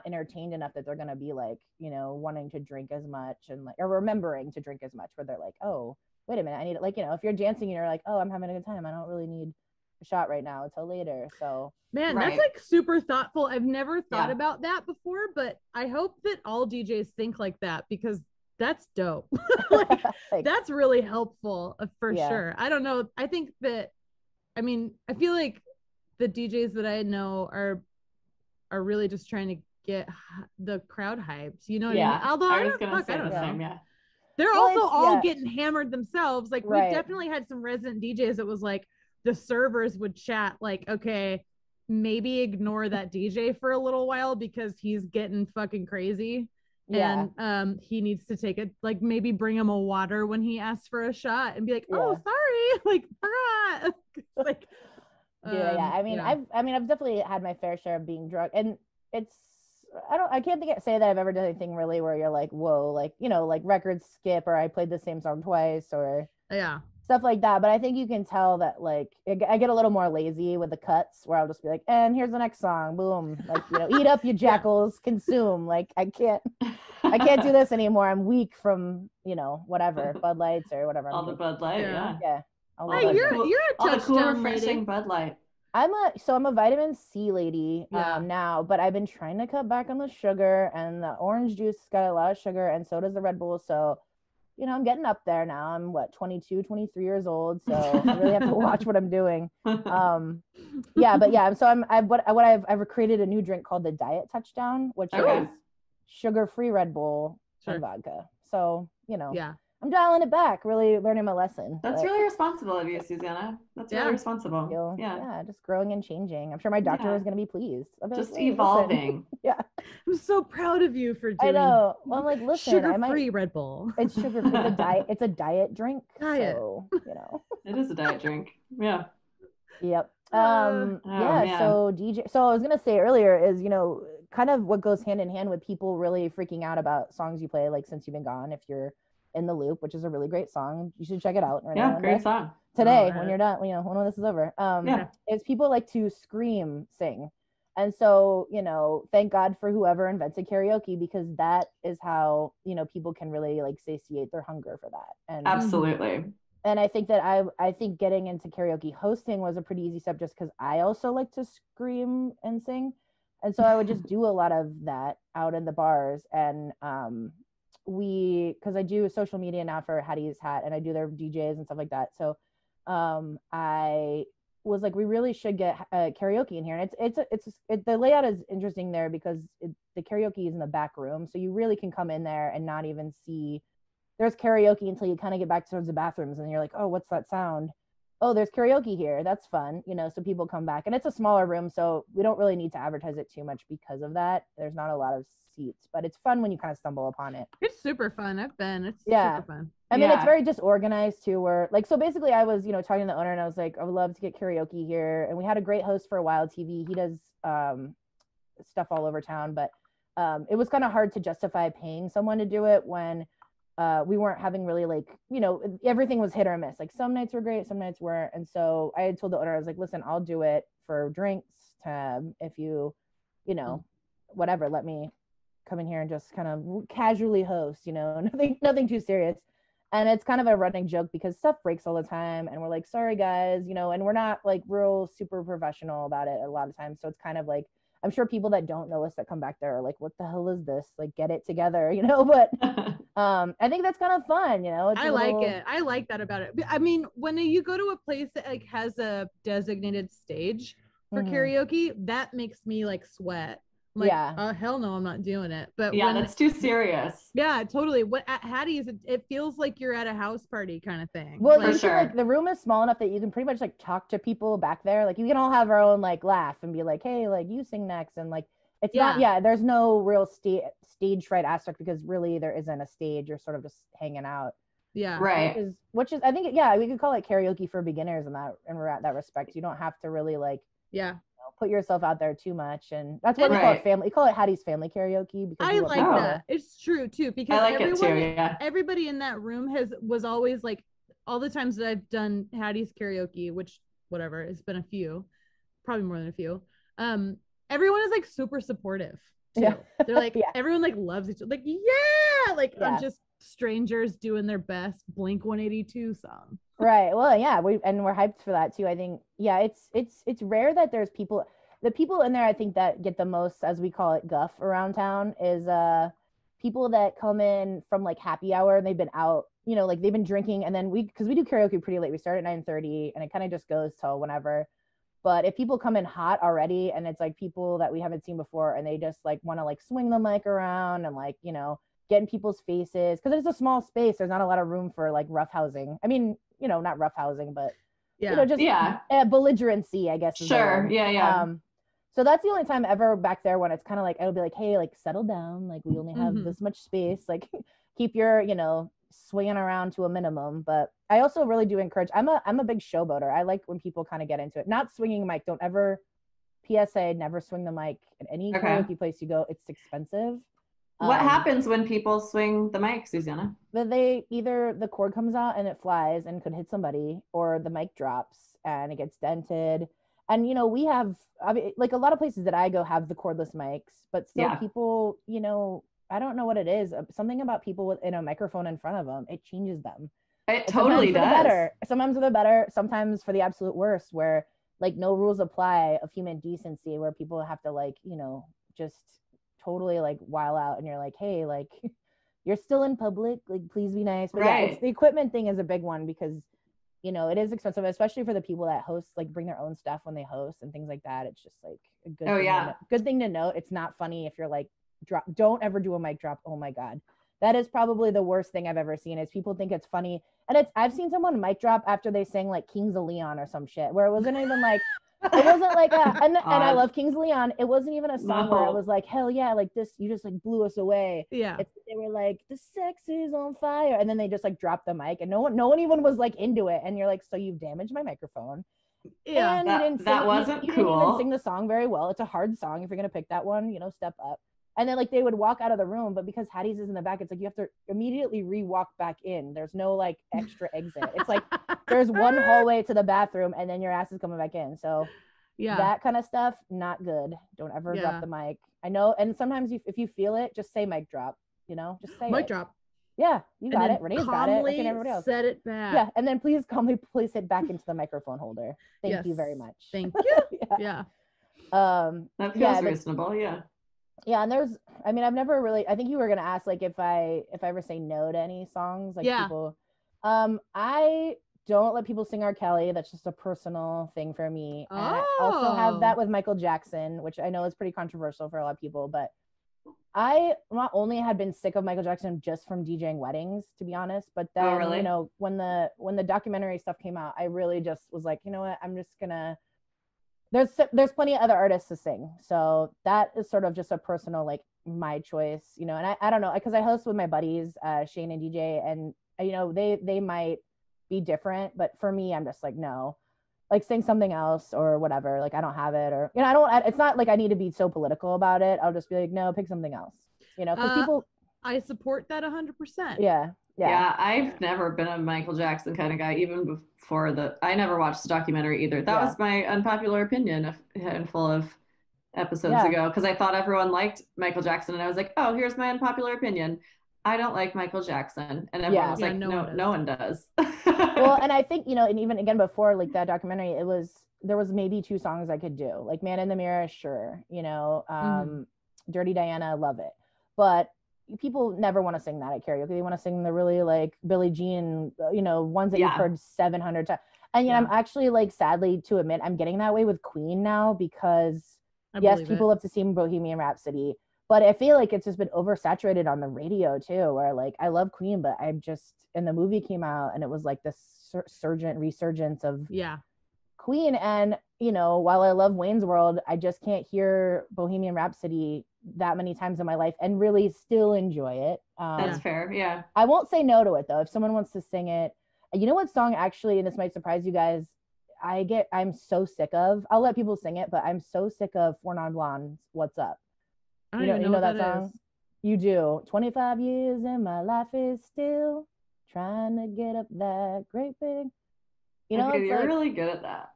entertained enough that they're gonna be like wanting to drink as much and like, or remembering to drink as much, where they're like, oh wait a minute, I need it. Like if you're dancing and you're like, oh, I'm having a good time, I don't really need a shot right now until later. So man, that's like super thoughtful. I've never thought about that before, but I hope that all DJs think like that, because that's dope. That's really helpful for sure. I don't know. I think that, I feel like the DJs that I know are really just trying to get the crowd hyped. You know what I mean? Although I was going to say the same, They're also all getting hammered themselves. Like we definitely had some resident DJs that was like, the servers would chat like, okay, maybe ignore that DJ for a little while because he's getting fucking crazy. And he needs to take it, like maybe bring him a water when he asks for a shot and be like, oh, sorry, like forgot. Like I've definitely had my fair share of being drunk, and I can't say that I've ever done anything really where you're like, whoa, like like record skip, or I played the same song twice, or stuff like that. But I think you can tell that like I get a little more lazy with the cuts, where I'll just be like, and here's the next song, boom, like eat up you jackals, consume. Like I can't do this anymore. I'm weak from whatever Bud Lights or whatever. All the Bud Light, yeah. Hey, you're a touchdown refreshing Bud Light. I'm a vitamin C lady now, but I've been trying to cut back on the sugar, and the orange juice has got a lot of sugar, and so does the Red Bull. So I'm getting up there now. I'm 22, 23 years old. So I really have to watch what I'm doing. So I've created a new drink called the Diet Touchdown, which is sugar-free Red Bull and vodka. So, I'm dialing it back, really learning my lesson. That's really responsible of you, Susannah. That's really responsible. Yeah, just growing and changing. I'm sure my doctor was going to be pleased. Just evolving. Yeah. I'm so proud of you for doing. I know. Well, I'm like, listen, sugar-free Red Bull. It's sugar-free. It's a diet drink. So, It is a diet drink. Yeah. Yep. So DJ. So I was gonna say earlier is kind of what goes hand in hand with people really freaking out about songs you play, like Since You've Been Gone. If you're in the Loop, which is a really great song, you should check it out. Great song. Today, when you're done, when this is over, is people like to scream sing, and so thank God for whoever invented karaoke, because that is how people can really like satiate their hunger for that. And absolutely. And I think that I think getting into karaoke hosting was a pretty easy step just because I also like to scream and sing. And so I would just do a lot of that out in the bars. And because I do social media now for Hattie's Hat and I do their DJs and stuff like that. So I was like, we really should get karaoke in here. And the layout is interesting there because the karaoke is in the back room. So you really can come in there and not even see there's karaoke until you kind of get back towards the bathrooms and you're like, oh, what's that sound? Oh, there's karaoke here. That's fun. So people come back and it's a smaller room. So we don't really need to advertise it too much because of that. There's not a lot of seats, but it's fun when you kind of stumble upon it. It's super fun. It's super fun. I mean, it's very disorganized too, where like, so basically I was, talking to the owner and I was like, I would love to get karaoke here. And we had a great host for Wild TV. He does stuff all over town, but it was kind of hard to justify paying someone to do it when we weren't having really like, everything was hit or miss. Like some nights were great, some nights weren't. And so I had told the owner, I was like, listen, I'll do it for drinks. If you, whatever, let me come in here and just kind of casually host, nothing too serious. And it's kind of a running joke because stuff breaks all the time. And we're like, sorry guys, and we're not like real super professional about it a lot of times. So it's kind of like, I'm sure people that don't know us that come back there are like, what the hell is this? Like, get it together, but I think that's kind of fun, I like it. I like that about it. I mean, when you go to a place that like has a designated stage for karaoke, that makes me like sweat. I'm like, oh hell no, I'm not doing it. But that's too serious. Yeah, totally. What at Hattie's, it feels like you're at a house party kind of thing. Well, like, like the room is small enough that you can pretty much like talk to people back there. Like you can all have our own like laugh and be like, hey, like you sing next, and like it's not. Yeah, there's no real stage fright aspect because really there isn't a stage. You're sort of just hanging out. Yeah, right. Which is I think we could call it karaoke for beginners in that respect. You don't have to really like put yourself out there too much, and that's why we call it family. We call it Hattie's family karaoke because I like that. It's true too because I like it too, everybody in that room was always like all the times that I've done Hattie's karaoke, which whatever, it's been a few, probably more than a few. Everyone is like super supportive too. Yeah. They're like everyone like loves each other. Like I'm just strangers doing their best Blink 182 song. Right. Well, yeah, we're hyped for that too. I think, it's rare that there's the people in there, I think that get the most, as we call it, guff around town is people that come in from like happy hour and they've been out, like they've been drinking, and then because we do karaoke pretty late. We start at 9:30 and it kind of just goes till whenever. But if people come in hot already and it's like people that we haven't seen before and they just like want to like swing the mic around and like, get in people's faces, because it's a small space, there's not a lot of room for like roughhousing. I mean, not roughhousing, but belligerency, I guess. Sure. So that's the only time ever back there when it's kind of like, I'll be like, hey, like settle down. Like we only have this much space. Like keep your, swinging around to a minimum. But I also really do encourage, I'm a big showboater. I like when people kind of get into it, not swinging mic. Don't ever, PSA, never swing the mic at any karaoke place you go. It's expensive. What happens when people swing the mic, Susannah? They either the cord comes out and it flies and could hit somebody, or the mic drops and it gets dented. And we have, like a lot of places that I go have the cordless mics, but still people, I don't know what it is. Something about people in a microphone in front of them, it changes them. It totally does. Sometimes for the better, sometimes for the absolute worst, where like no rules apply of human decency, where people have to like, just totally like while out, and you're like, hey, like you're still in public, like please be nice. But it's the equipment thing is a big one because it is expensive, especially for the people that host, like bring their own stuff when they host and things like that. It's just like a good thing to note. It's not funny if you're like don't ever do a mic drop. Oh my god, that is probably the worst thing I've ever seen. Is people think it's funny, and I've seen someone mic drop after they sang like Kings of Leon or some shit where it wasn't even like it wasn't like and I love Kings of Leon. It wasn't even a song where I was like, hell yeah, like this, you just like blew us away. Yeah. They were like, the sex is on fire. And then they just like dropped the mic and no one even was like into it. And you're like, so you've damaged my microphone. Yeah. And that wasn't you cool. didn't even sing the song very well. It's a hard song. If you're going to pick that one, step up. And then like they would walk out of the room, but because Hattie's is in the back, it's like you have to immediately re-walk back in. There's no like extra exit. It's like there's one hallway to the bathroom and then your ass is coming back in. So that kind of stuff, not good. Don't ever drop the mic. I know. And sometimes if you feel it, just say mic drop, just say mic drop. Yeah, you got and it. Renee's got it. calmly Like everybody else. set it back. Yeah, and then please calmly place it back into the microphone holder. Thank you very much. Thank you. Yeah. That feels reasonable. Yeah. Yeah, and there's, I mean, I've never really. I think you were gonna ask like if I ever say no to any songs, like people. I don't let people sing R. Kelly. That's just a personal thing for me. And I also have that with Michael Jackson, which I know is pretty controversial for a lot of people, but I not only had been sick of Michael Jackson just from DJing weddings, to be honest, but then you know when the documentary stuff came out, I really just was like, you know what, I'm just gonna. There's plenty of other artists to sing, so that is sort of just a personal like my choice, you know. And I don't know, because I host with my buddies Shane and DJ, and you know they might be different, but for me, I'm just like, no, like sing something else or whatever. Like I don't have it, or you know, it's not like I need to be so political about it. I'll just be like, no, pick something else, you know, because people. I support that 100%. Yeah, I've never been a Michael Jackson kind of guy, even before I never watched the documentary either. That was my unpopular opinion a handful of episodes ago, because I thought everyone liked Michael Jackson, and I was like, oh, here's my unpopular opinion. I don't like Michael Jackson. And everyone was like, no one does. Well, and I think, you know, and even again before like that documentary, there was maybe 2 songs I could do. Like Man in the Mirror, sure, you know, Dirty Diana, love it. But people never want to sing that at karaoke. They want to sing the really like Billie Jean, you know, ones that you've heard 700 times. And you know, I'm actually like, sadly to admit, I'm getting that way with Queen now, because people love to sing Bohemian Rhapsody, but I feel like it's just been oversaturated on the radio too, where like I love Queen, but I'm just, and the movie came out and it was like this resurgence of Queen. And you know, while I love Wayne's World, I just can't hear Bohemian Rhapsody that many times in my life and really still enjoy it. That's fair. Yeah. I won't say no to it though. If someone wants to sing it, you know what song actually, and this might surprise you guys, I'm so sick of, I'll let people sing it, but I'm so sick of Four Non Blondes, What's Up? You know that song? Is. You do. 25 years and my life is still trying to get up that great big. You know, you're like, really good at that.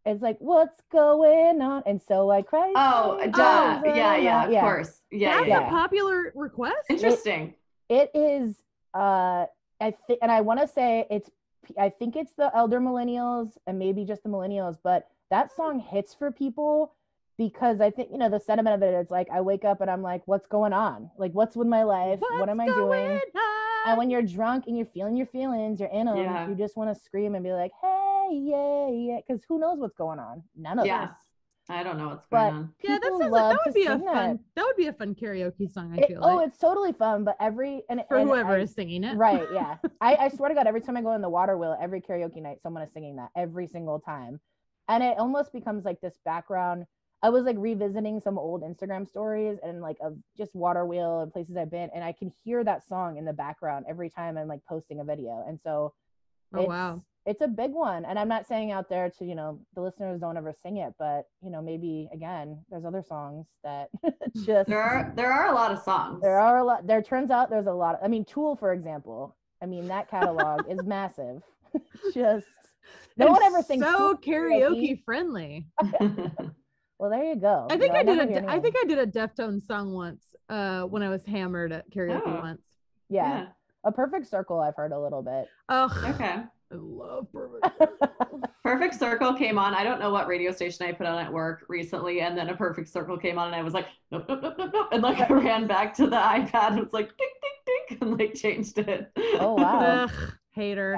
It's like, what's going on? And so I cried. Yeah, of course. That's a popular request. Interesting. It is. I think, and I want to say I think it's the elder millennials and maybe just the millennials, but that song hits for people because I think, you know, the sentiment of it is like, I wake up and I'm like, what's going on? Like, what's with my life? What am I doing? On? And when you're drunk and you're feeling your feelings, you're in them, you just want to scream and be like, hey, yeah, because who knows what's going on? None of us. I don't know what's going on. Yeah, that would be a fun. That would be a fun karaoke song. I feel like. Oh, it's totally fun. But whoever is singing it, right? Yeah, I swear to God, every time I go in the water wheel, every karaoke night, someone is singing that every single time, and it almost becomes like this background. I was like revisiting some old Instagram stories and like of just water wheel and places I've been, and I can hear that song in the background every time I'm like posting a video, and so. It's a big one. And I'm not saying out there to, you know, the listeners don't ever sing it, but, you know, maybe again, there's other songs that just. There are a lot of songs. There turns out there's a lot. I mean, Tool, for example, I mean, that catalog is massive. Just no one ever sings. So karaoke friendly. Well, there you go. I think I did a Deftones song once when I was hammered at karaoke once. Yeah. A Perfect Circle, I've heard a little bit. Oh, okay. I love Perfect Circle. Perfect Circle came on. I don't know what radio station I put on at work recently, and then A Perfect Circle came on, and I was like, nope, and like I ran back to the iPad and was like, ding, ding, ding, and like changed it. Oh wow, hater.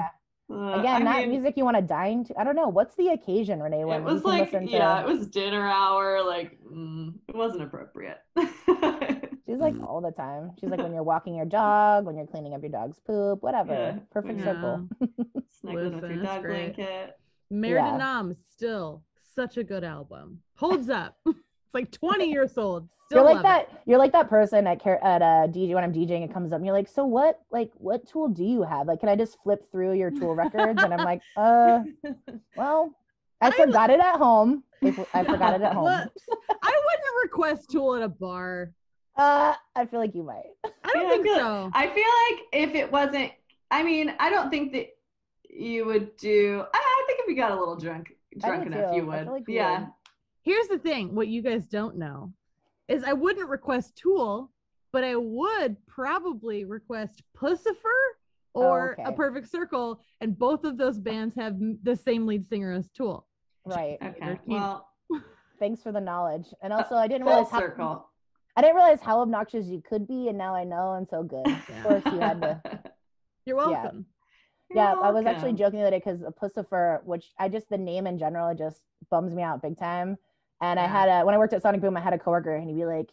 Yeah. Again, music you want to dine to. I don't know. What's the occasion, Renee? It was like, it was dinner hour. Like, it wasn't appropriate. She's like all the time. She's like when you're walking your dog, when you're cleaning up your dog's poop, whatever. Yeah. Perfect Circle. Snuggling with your dog blanket. Mare de Nam, still such a good album. Holds up. It's like 20 years old. Still you're like that. You're like that person at DJ when I'm DJing. It comes up and you're like, so what tool do you have? Like, can I just flip through your tool records? And I'm like, well, I forgot it at home. I forgot it at home. I wouldn't request Tool at a bar. I feel like you might. I don't think so. I feel like if it wasn't, I mean, I don't think that you would do. I think if you got a little drunk enough, you would. Like yeah. Here's the thing: what you guys don't know is I wouldn't request Tool but I would probably request Pussifer or A Perfect Circle, and both of those bands have the same lead singer as Tool. Right. Okay. Well, thanks for the knowledge. And also, I didn't realize how obnoxious you could be, and now I know, and so good. Of course, you had to. You're welcome. Yeah, I was actually joking the other day because Pussifer, which the name in general just bums me out big time. And I had when I worked at Sonic Boom, I had a coworker, and he'd be like,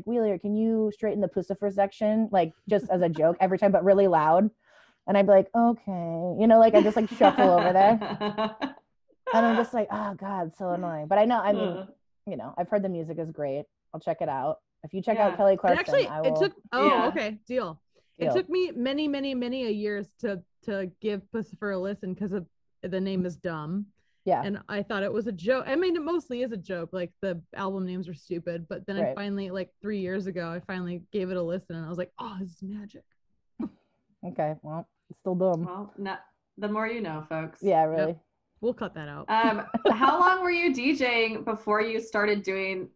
Wheeler, can you straighten the Pussifer section? Like, just as a joke every time, but really loud. And I'd be like, okay, I just like shuffle over there. And I'm just like, oh God, so annoying. But I know, I mean, I've heard the music is great. I'll check it out. If you check out Kelly Clarkson, okay, deal. It took me many, many, many years to give Pussifer a listen because the name is dumb. Yeah. And I thought it was a joke. I mean, it mostly is a joke. Like, the album names are stupid. But then I finally, like 3 years ago, I finally gave it a listen, and I was like, oh, this is magic. Okay, well, it's still dumb. Well, the more you know, folks. Yeah, really. Yep. We'll cut that out. How long were you DJing before you started doing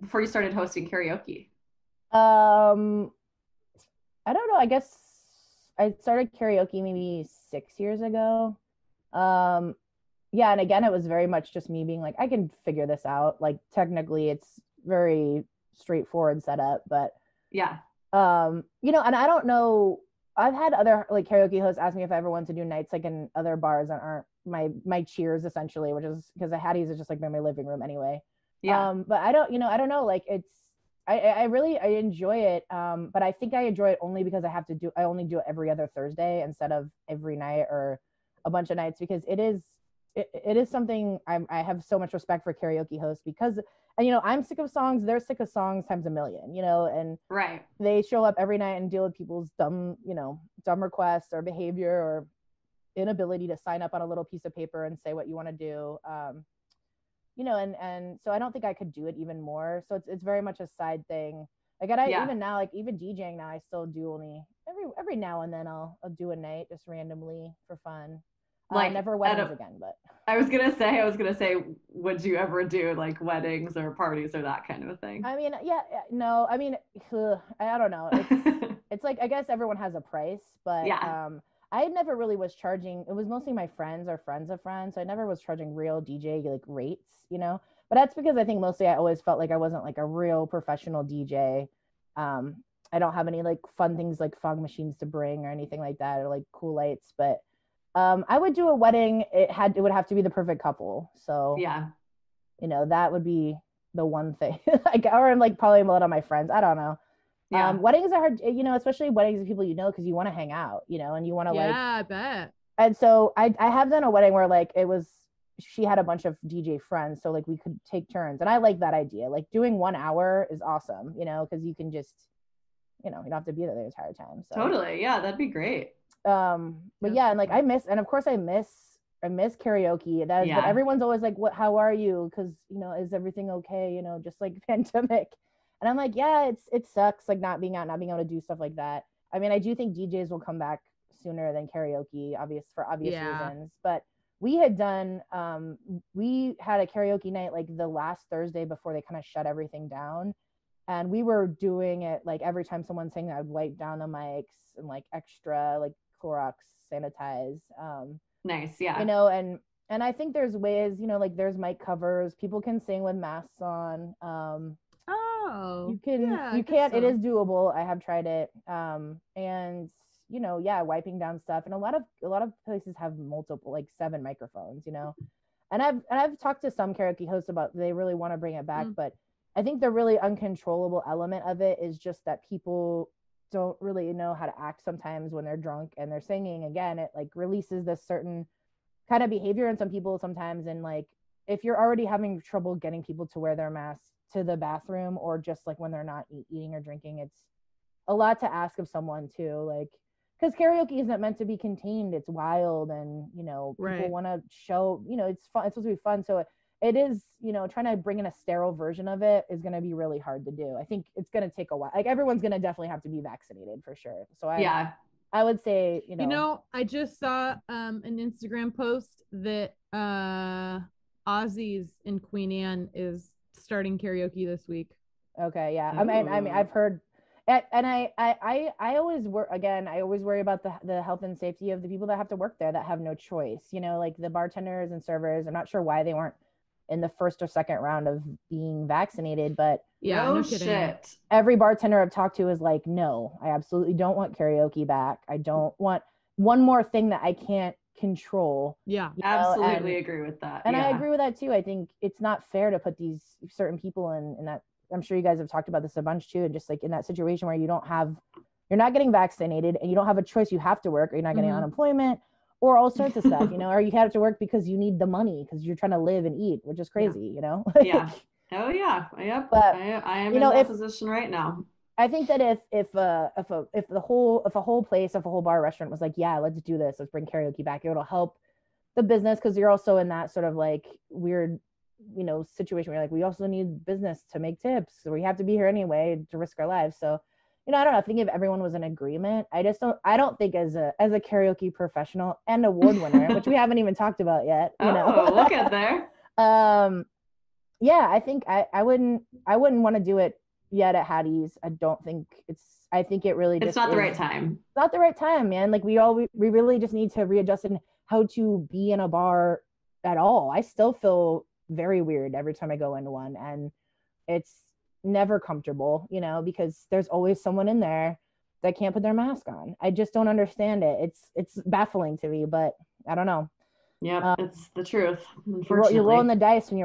before you started hosting karaoke? I don't know. I guess I started karaoke maybe 6 years ago. Yeah, and again, it was very much just me being like, I can figure this out. Like, technically, it's very straightforward setup, but yeah. And I don't know. I've had other like karaoke hosts ask me if I ever want to do nights like in other bars that aren't my cheers, essentially, which is because the Hattie's is just like in my living room anyway. Yeah. But I don't know. Like, I really enjoy it. But I think I enjoy it only because I only do it every other Thursday instead of every night or a bunch of nights, because it is something I have so much respect for karaoke hosts because, and I'm sick of songs, they're sick of songs times a million, and right, they show up every night and deal with people's dumb requests or behavior or inability to sign up on a little piece of paper and say what you want to do. And so I don't think I could do it even more. So it's very much a side thing. Like, even now, like even DJing now, I still do only every now and then I'll do a night just randomly for fun. Like, never weddings again, but I was gonna say, would you ever do like weddings or parties or that kind of a thing? I mean, no. I mean, I don't know. It's like, I guess everyone has a price, but I never really was charging. It was mostly my friends or friends of friends, so I never was charging real DJ like rates, But that's because I think mostly I always felt like I wasn't like a real professional DJ. I don't have any like fun things like fog machines to bring or anything like that, or like cool lights, but I would do a wedding. It would have to be the perfect couple. So yeah, that would be the one thing. Like, or I'm like probably a lot of my friends. I don't know. Yeah. Weddings are hard, especially weddings of people because you want to hang out, and you want to I bet. And so I have done a wedding where like she had a bunch of DJ friends, so like we could take turns, and I like that idea. Like, doing 1 hour is awesome, because you can just, you don't have to be there the entire time. So totally, yeah, that'd be great. But yeah, and like I miss karaoke. That is what everyone's always like, how are you? Because is everything okay? Just like pandemic. And I'm like, yeah, it sucks, like not being out, not being able to do stuff like that. I mean, I do think DJs will come back sooner than karaoke, for obvious reasons. But we had done we had a karaoke night like the last Thursday before they kind of shut everything down. And we were doing it like every time someone sang, I would wipe down the mics and like extra like Clorox sanitize. Nice, yeah. And I think there's ways, like there's mic covers. People can sing with masks on. You can. It is doable. I have tried it. And wiping down stuff. And a lot of places have multiple, like 7 microphones. And I've talked to some karaoke hosts about they really want to bring it back, but I think the really uncontrollable element of it is just that people don't really know how to act sometimes when they're drunk and they're singing. Again, it like releases this certain kind of behavior in some people sometimes. And like, if you're already having trouble getting people to wear their masks to the bathroom or just like when they're not eating or drinking, it's a lot to ask of someone too. Like, because karaoke isn't meant to be contained. It's wild, and people want to show, it's fun. It's supposed to be fun. So it is, trying to bring in a sterile version of it is going to be really hard to do. I think it's going to take a while. Like, everyone's going to definitely have to be vaccinated for sure. So I would say, I just saw an Instagram post that Ozzy's in Queen Anne is starting karaoke this week. Okay, yeah. I mean, I've heard And I always I always worry about the health and safety of the people that have to work there that have no choice. You know, like the bartenders and servers. I'm not sure why they weren't in the first or second round of being vaccinated, but yeah, no kidding. shit. Every bartender I've talked to is like, no, I absolutely don't want karaoke back. I don't want one more thing that I can't control. Yeah, absolutely agree with that. And I agree with that too. I think it's not fair to put these certain people in that. I'm sure you guys have talked about this a bunch too, and just like in that situation where you're not getting vaccinated and you don't have a choice, you have to work, or you're not getting unemployment, or all sorts of stuff, you know, or you have to work because you need the money because you're trying to live and eat, which is crazy, you know. Yeah. Oh yeah. Yep. But I am in that position right now. I think that if a whole bar restaurant was like, yeah, let's do this, let's bring karaoke back, it'll help the business, because you're also in that sort of like weird, you know, situation where you're like, we also need business to make tips, so we have to be here anyway to risk our lives. So, you know, I don't know. I think if everyone was in agreement, I don't think as a karaoke professional and award winner, which we haven't even talked about yet, you know. Look at there. Yeah, I think I wouldn't want to do it yet at Hattie's. I think it really it's not the right time. It's not the right time, man. Like we really just need to readjust in how to be in a bar at all. I still feel very weird every time I go into one, and it's never comfortable, you know, because there's always someone in there that can't put their mask on. I just don't understand it. It's baffling to me, but I don't know. Yeah, it's the truth. Unfortunately, you're rolling the dice when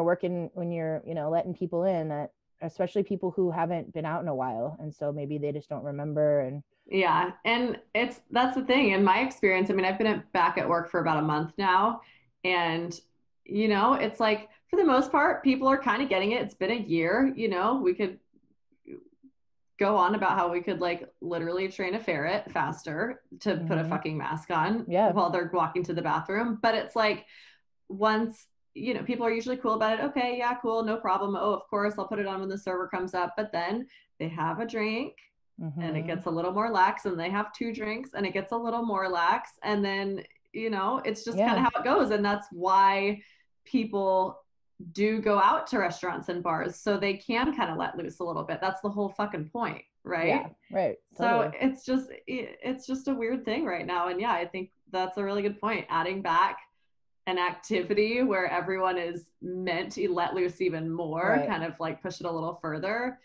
you're you know, letting people in, that especially people who haven't been out in a while, and so maybe they just don't remember. And yeah, and that's the thing. In my experience, I mean, I've been back at work for about a month now, and you know, it's like for the most part, people are kind of getting it. It's been a year, you know. We could go on about how we could like literally train a ferret faster to put a fucking mask on while they're walking to the bathroom. But it's like, once, you know, people are usually cool about it. Okay, yeah, cool, no problem. Oh, of course, I'll put it on when the server comes up. But then they have a drink and it gets a little more lax, and they have 2 drinks and it gets a little more lax. And then, you know, it's just kind of how it goes. And that's why people do go out to restaurants and bars, so they can kind of let loose a little bit. That's the whole fucking point, right? Yeah, right. Totally. So it's just a weird thing right now. And yeah, I think that's a really good point. Adding back an activity where everyone is meant to let loose even more, kind of like push it a little further.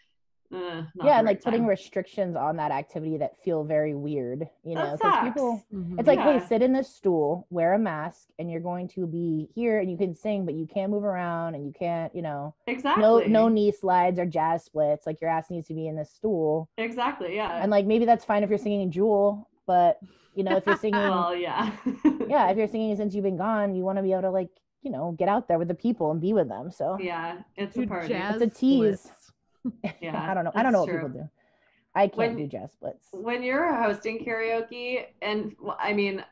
And like putting restrictions on that activity that feel very weird, you know, because people, it's like, hey, sit in this stool, wear a mask, and you're going to be here, and you can sing, but you can't move around, and you can't, you know, no knee slides or jazz splits. Like your ass needs to be in this stool. Exactly. Yeah. And like maybe that's fine if you're singing Jewel, but you know, if you're singing, well, yeah, if you're singing Since You've Been Gone, you want to be able to like, you know, get out there with the people and be with them. So yeah, it's a party. It's a tease. Yeah, I don't know what people do. I can't do jazz splits. When you're hosting karaoke, and I mean,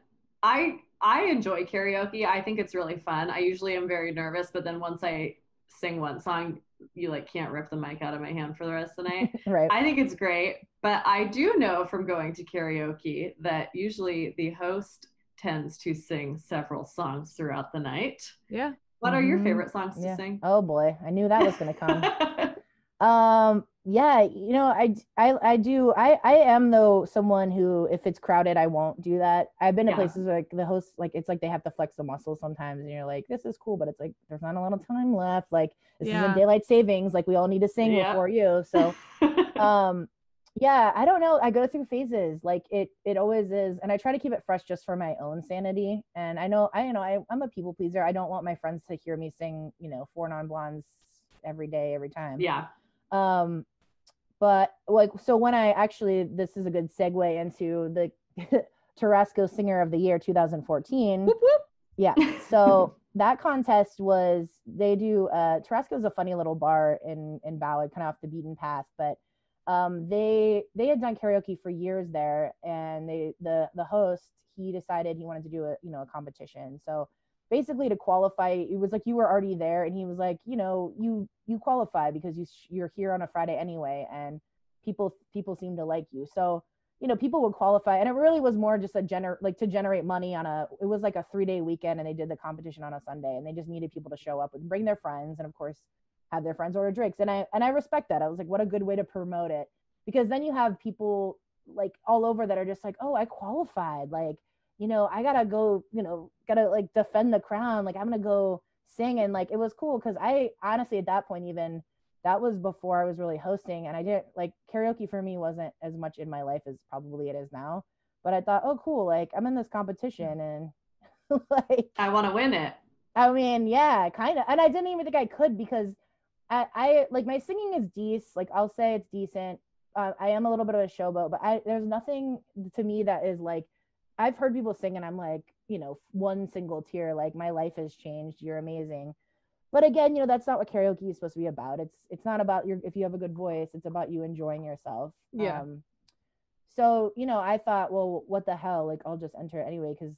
I enjoy karaoke. I think it's really fun. I usually am very nervous, but then once I sing one song, you like can't rip the mic out of my hand for the rest of the night. Right. I think it's great, but I do know from going to karaoke that usually the host tends to sing several songs throughout the night. Yeah. What are your favorite songs to sing? Oh boy, I knew that was going to come. Yeah, you know, I am though someone who, if it's crowded, I won't do that. I've been to places where, like the host, like it's like they have to flex the muscles sometimes, and you're like, this is cool, but it's like there's not a lot of time left. Like this isn't daylight savings. Like we all need to sing before you. So, yeah, I don't know. I go through phases. Like it always is, and I try to keep it fresh just for my own sanity. And I'm a people pleaser. I don't want my friends to hear me sing, you know, Four Non Blondes every day, every time. Yeah. But like, so when this is a good segue into the Tarasco Singer of the Year 2014. Whoop, whoop. Yeah. So that contest they do, Tarasco is a funny little bar in Ballard, kind of off the beaten path, but they had done karaoke for years there, and the host, he decided he wanted to do a competition. So basically to qualify, it was like you were already there, and he was like, you know, you qualify because you're here on a Friday anyway, and people seem to like you. So, you know, people would qualify, and it really was more just to generate money it was like a 3-day weekend, and they did the competition on a Sunday, and they just needed people to show up and bring their friends, and of course have their friends order drinks. And I respect that. I was like, what a good way to promote it. because then you have people like all over that are just like, oh, I qualified, like, you know, I gotta go, you know, gotta like defend the crown, like I'm gonna go sing. And like it was cool because I honestly at that point, even that was before I was really hosting, and I didn't like karaoke for me wasn't as much in my life as probably it is now. But I thought, oh cool, like I'm in this competition and like I want to win it. I mean, yeah, kind of. And I didn't even think I could because I like my singing is decent. Like I'll say it's decent. I am a little bit of a showboat, but there's nothing to me that is like, I've heard people sing and I'm like, you know, one single tear, like my life has changed. You're amazing. But again, you know, that's not what karaoke is supposed to be about. It's not about if you have a good voice, it's about you enjoying yourself. Yeah. So, you know, I thought, well, what the hell? Like I'll just enter it anyway because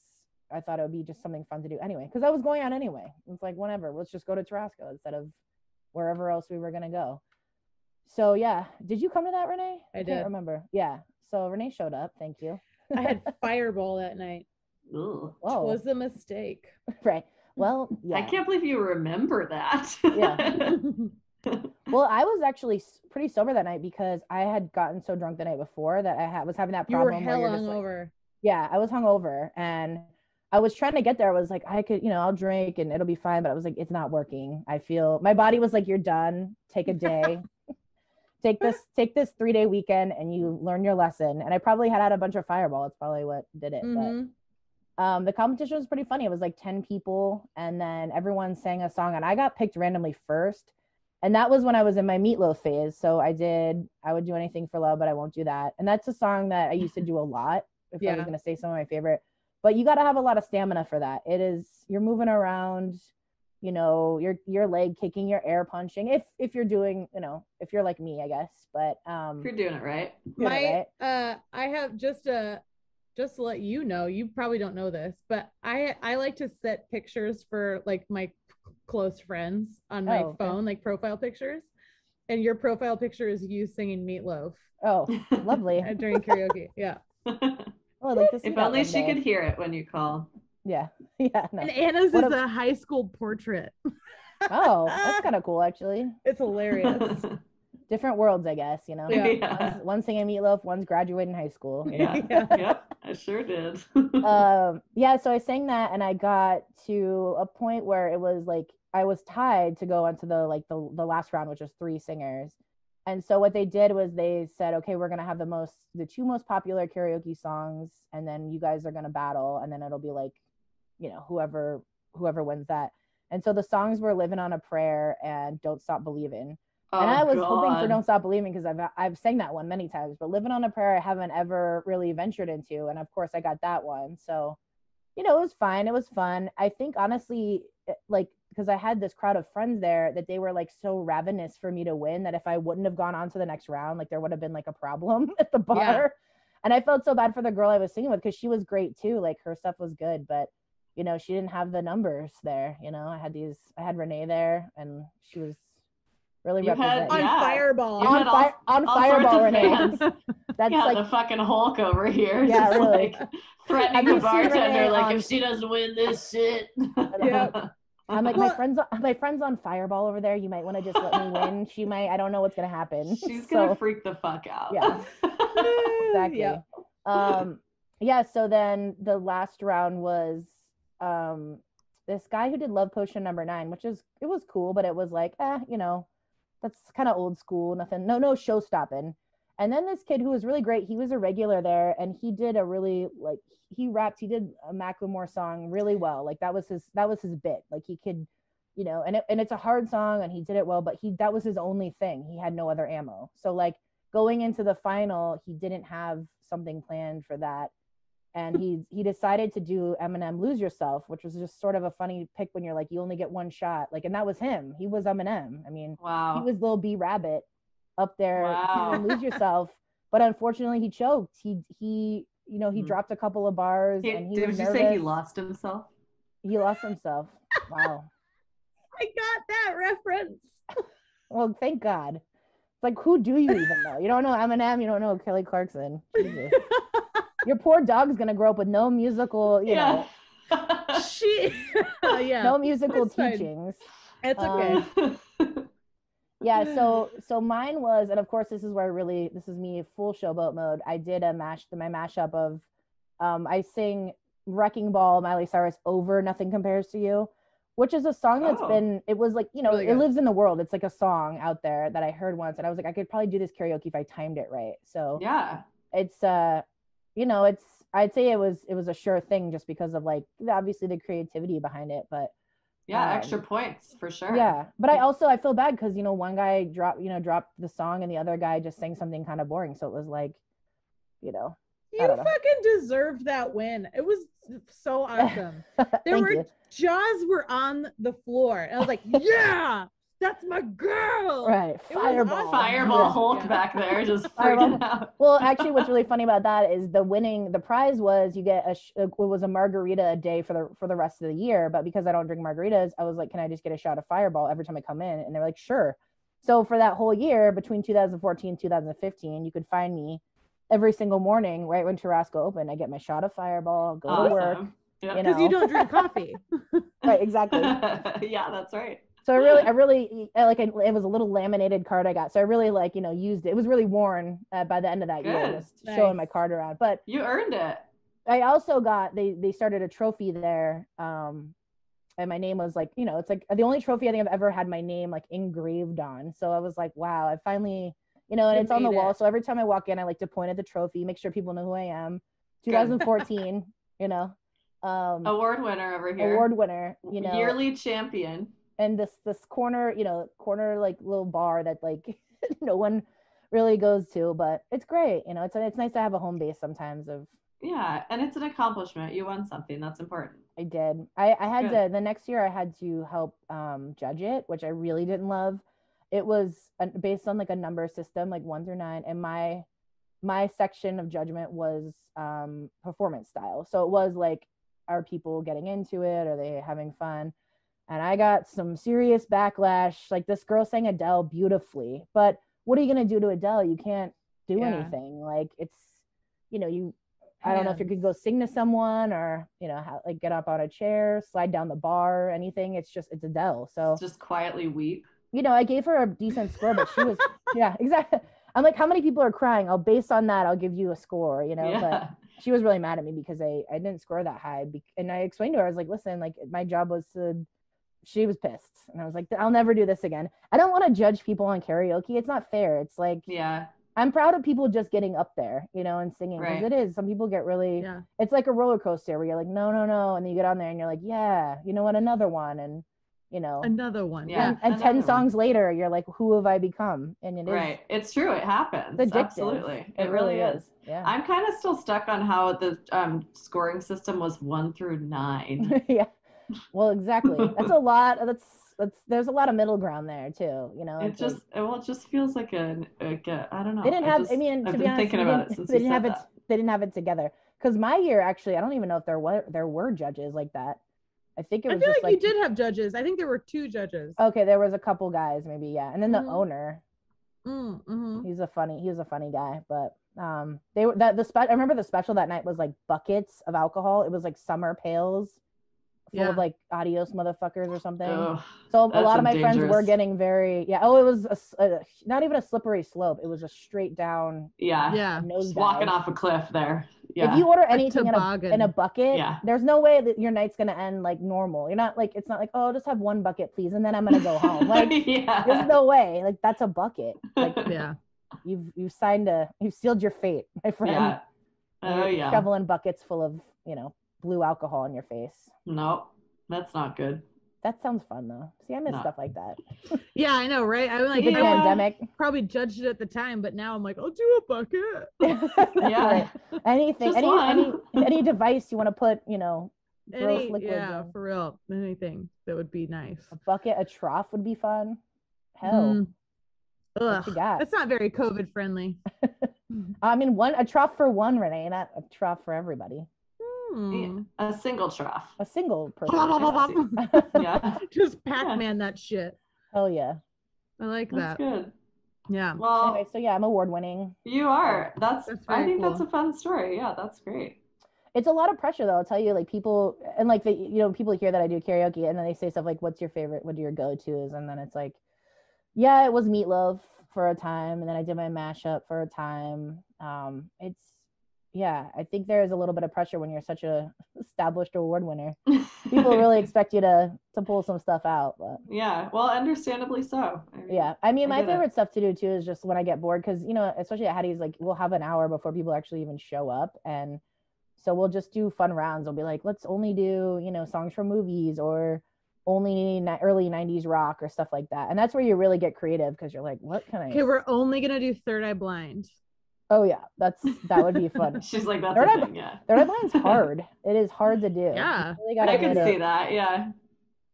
I thought it would be just something fun to do anyway. Because I was going on anyway. It's like whatever. Let's just go to Tarasco instead of wherever else we were gonna go. So yeah, did you come to that, Renee? I can't remember. Yeah, so Renee showed up. Thank you. I had Fireball that night. Ooh. It was a mistake. Right. Well, yeah. I can't believe you remember that. Yeah. Well, I was actually pretty sober that night because I had gotten so drunk the night before that I was having that problem. You were hell hungover. Like, yeah, I was hungover and I was trying to get there. I was like, I could, you know, I'll drink and it'll be fine. But I was like, it's not working. I feel my body was like, you're done. Take a day. take this 3-day weekend and you learn your lesson. And I probably had a bunch of Fireball. It's probably what did it. Mm-hmm. But the competition was pretty funny. It was like 10 people and then everyone sang a song and I got picked randomly first. And that was when I was in my Meatloaf phase. So I would do anything for love, but I won't do that. And that's a song that I used to do a lot. If I was going to say some of my favorite, but you got to have a lot of stamina for that. You're moving around, you know, your leg kicking, your air punching. If you're doing, you know, if you're like me, I guess, but, if you're doing it right. I have just to let you know, you probably don't know this, but I like to set pictures for like my close friends on my phone, like profile pictures. And your profile picture is you singing Meatloaf. Oh, lovely. During karaoke. Yeah. Oh, I'd like to see if only she could hear it when you call. Yeah. Yeah. No. And Anna's is a high school portrait. Oh, that's kind of cool, actually. It's hilarious. Different worlds, I guess, you know. Yeah. One's singing Meatloaf, one's graduating high school. Yeah. Yep, I sure did. Yeah, so I sang that and I got to a point where it was like I was tied to go onto the last round, which was 3 singers. And so what they did was they said, okay, we're going to have the 2 most popular karaoke songs. And then you guys are going to battle. And then it'll be like, you know, whoever wins that. And so the songs were Living on a Prayer and Don't Stop Believing. And I was hoping for Don't Stop Believing because I've sang that one many times, but Living on a Prayer I haven't ever really ventured into. And of course I got that one. So, you know, it was fine. It was fun. I think honestly, like, because I had this crowd of friends there that they were like so ravenous for me to win that if I wouldn't have gone on to the next round, like there would have been like a problem at the bar. Yeah. And I felt so bad for the girl I was singing with because she was great too. Like her stuff was good, but you know, she didn't have the numbers there. You know, I had Renee there and she was really representing. On Fireball. On Fireball, Renee. That's like the fucking Hulk over here. Yeah, just really. Like threatening the bartender, like if she doesn't win this shit. Yeah. I'm like, my friend's on Fireball over there. You might want to just let me win. She might. I don't know what's gonna happen. She's gonna freak the fuck out. Yeah, exactly. Yeah. Yeah. So then the last round was this guy who did Love Potion number 9, it was cool, but it was like, you know, that's kind of old school. Nothing. No show stopping. And then this kid who was really great. He was a regular there, and he did a really he rapped. He did a Macklemore song really well. Like that was his bit. Like he could, you know, and it's a hard song, and he did it well. But that was his only thing. He had no other ammo. So like going into the final, he didn't have something planned for that, and he decided to do Eminem "Lose Yourself," which was just sort of a funny pick when you're like you only get one shot. Like, and that was him. He was Eminem. I mean, wow. He was Lil B Rabbit up there. Wow. Lose Yourself. But unfortunately, he choked. He you know, he dropped a couple of bars and he was nervous. Did you say he lost himself? He lost himself. Wow. I got that reference. Well, thank God. It's like, who do you even know? You don't know Eminem. You don't know Kelly Clarkson. Jesus. Your poor dog's going to grow up with no musical, you know. Yeah. No musical teachings. It's okay. Yeah, so mine was, and of course this is where this is me full showboat mode. I did my mashup of I sing Wrecking Ball, Miley Cyrus over Nothing Compares to You, which is a song that's it was like, really it lives in the world. It's like a song out there that I heard once, and I was like, I could probably do this karaoke if I timed it right. So yeah, it's I'd say it was a sure thing just because of like obviously the creativity behind it, but yeah, extra points for sure. Yeah, but I feel bad because one guy dropped the song and the other guy just sang something kind of boring, so it was like, you fucking deserved that win. It was so awesome. Jaws were on the floor, and I was like, yeah, that's my girl. Right, Fireball Hulk back there just freaking out. Well, actually, what's really funny about that is the prize was you get it was a margarita a day for the rest of the year. But because I don't drink margaritas, I was like, can I just get a shot of Fireball every time I come in? And they're like, sure. So for that whole year between 2014 and 2015, you could find me every single morning right when Tarasco opened. I get my shot of Fireball, go to work. Because you don't drink coffee. Right, exactly. Yeah, that's right. So I really like it was a little laminated card I got. So I really used it. It was really worn by the end of that year, just showing my card around. But you earned it. I also got they started a trophy there, and my name was like, it's like the only trophy I think I've ever had my name like engraved on. So I was like, wow, I finally, and it's on the wall. So every time I walk in, I like to point at the trophy, make sure people know who I am. 2014, award winner over here. Award winner, yearly champion. And this corner like little bar that like no one really goes to, but it's great. It's nice to have a home base sometimes of. Yeah, and it's an accomplishment. You won something. That's important. I did. I had to, the next year I had to help judge it, which I really didn't love. It was based on like a number system, like 1 through 9. And my section of judgment was performance style. So it was like, are people getting into it? Are they having fun? And I got some serious backlash. Like this girl sang Adele beautifully, but what are you going to do to Adele? You can't do anything. Like it's, I don't know if you could go sing to someone or, like get up on a chair, slide down the bar, anything. It's Adele. So just quietly weep. I gave her a decent score, but she was, yeah, exactly. I'm like, how many people are crying? Based on that, I'll give you a score, but she was really mad at me because I didn't score that high. And I explained to her, I was like, listen, like my job was she was pissed. And I was like, I'll never do this again. I don't want to judge people on karaoke. It's not fair. It's like, I'm proud of people just getting up there, and singing. Because it is. Some people get really, it's like a roller coaster where you're like, no. And then you get on there and you're like, yeah, you know what? Another one. And, another one. Yeah. And 10 songs later, you're like, who have I become? And it is. Right. It's true. It happens. It's addictive. Absolutely. It really is. Yeah. I'm kind of still stuck on how the scoring system was 1 through 9. Yeah. Well, exactly. That's a lot. There's a lot of middle ground there too. It just feels like I don't know. They didn't have. I've been thinking about it since they didn't have it. They didn't have it together. Because my year, actually, I don't even know if there were judges like that. I think it was. I feel like you did have judges. I think there were 2 judges. Okay, there was a couple guys, maybe, yeah, and then the owner. Mm-hmm. He was a funny guy, but they were I remember the special that night was like buckets of alcohol. It was like summer pails full of like adios motherfuckers or something. So a lot of my friends were getting very it was not even a slippery slope. It was a straight down just walking off a cliff there. If you order anything in a bucket, there's no way that your night's gonna end like normal. You're not like, it's not like, oh, I'll just have 1 bucket please and then I'm gonna go home. Like there's no way. Like that's a bucket. Like you've sealed your fate, my friend. Shoveling buckets full of blue alcohol in your face. No, that's not good. That sounds fun though. See, I miss stuff like that. Yeah, I know, right? I'm like, the pandemic. Probably judged it at the time, but now I'm like, I'll do a bucket. Right. Anything, any device you want to put, gross liquids in. For real. Anything that would be nice. A bucket, a trough would be fun. Hell. Ugh, that's not very COVID friendly. I mean, a trough for one, Renee, not a trough for everybody. A single trough. A single person. Yeah. Just Pac-Man that shit. Hell yeah. I like that. That's good. Yeah. Well, anyway, so yeah, I'm award winning. You are. I think cool. that's a fun story. Yeah, that's great. It's a lot of pressure though. I'll tell you, like people and like people hear that I do karaoke and then they say stuff like, what's your favorite, what are your go-tos? And then it's like, Yeah, it was Meatloaf for a time, and then I did my mashup for a time. I think there is a little bit of pressure when you're such a established award winner. People really expect you to pull some stuff out, but yeah, well, understandably so. I mean, my favorite stuff to do too is just when I get bored, because especially at Hattie's, like we'll have an hour before people actually even show up, and so we'll just do fun rounds. We'll be like, let's only do songs from movies, or only early 90s rock or stuff like that. And that's where you really get creative, because you're like, what can I Okay, we're only gonna do Third Eye Blind. Oh yeah, that would be fun. She's like, that's a thing, yeah. Third Eye Blind's hard. It is hard to do. Yeah, really I can see that, yeah.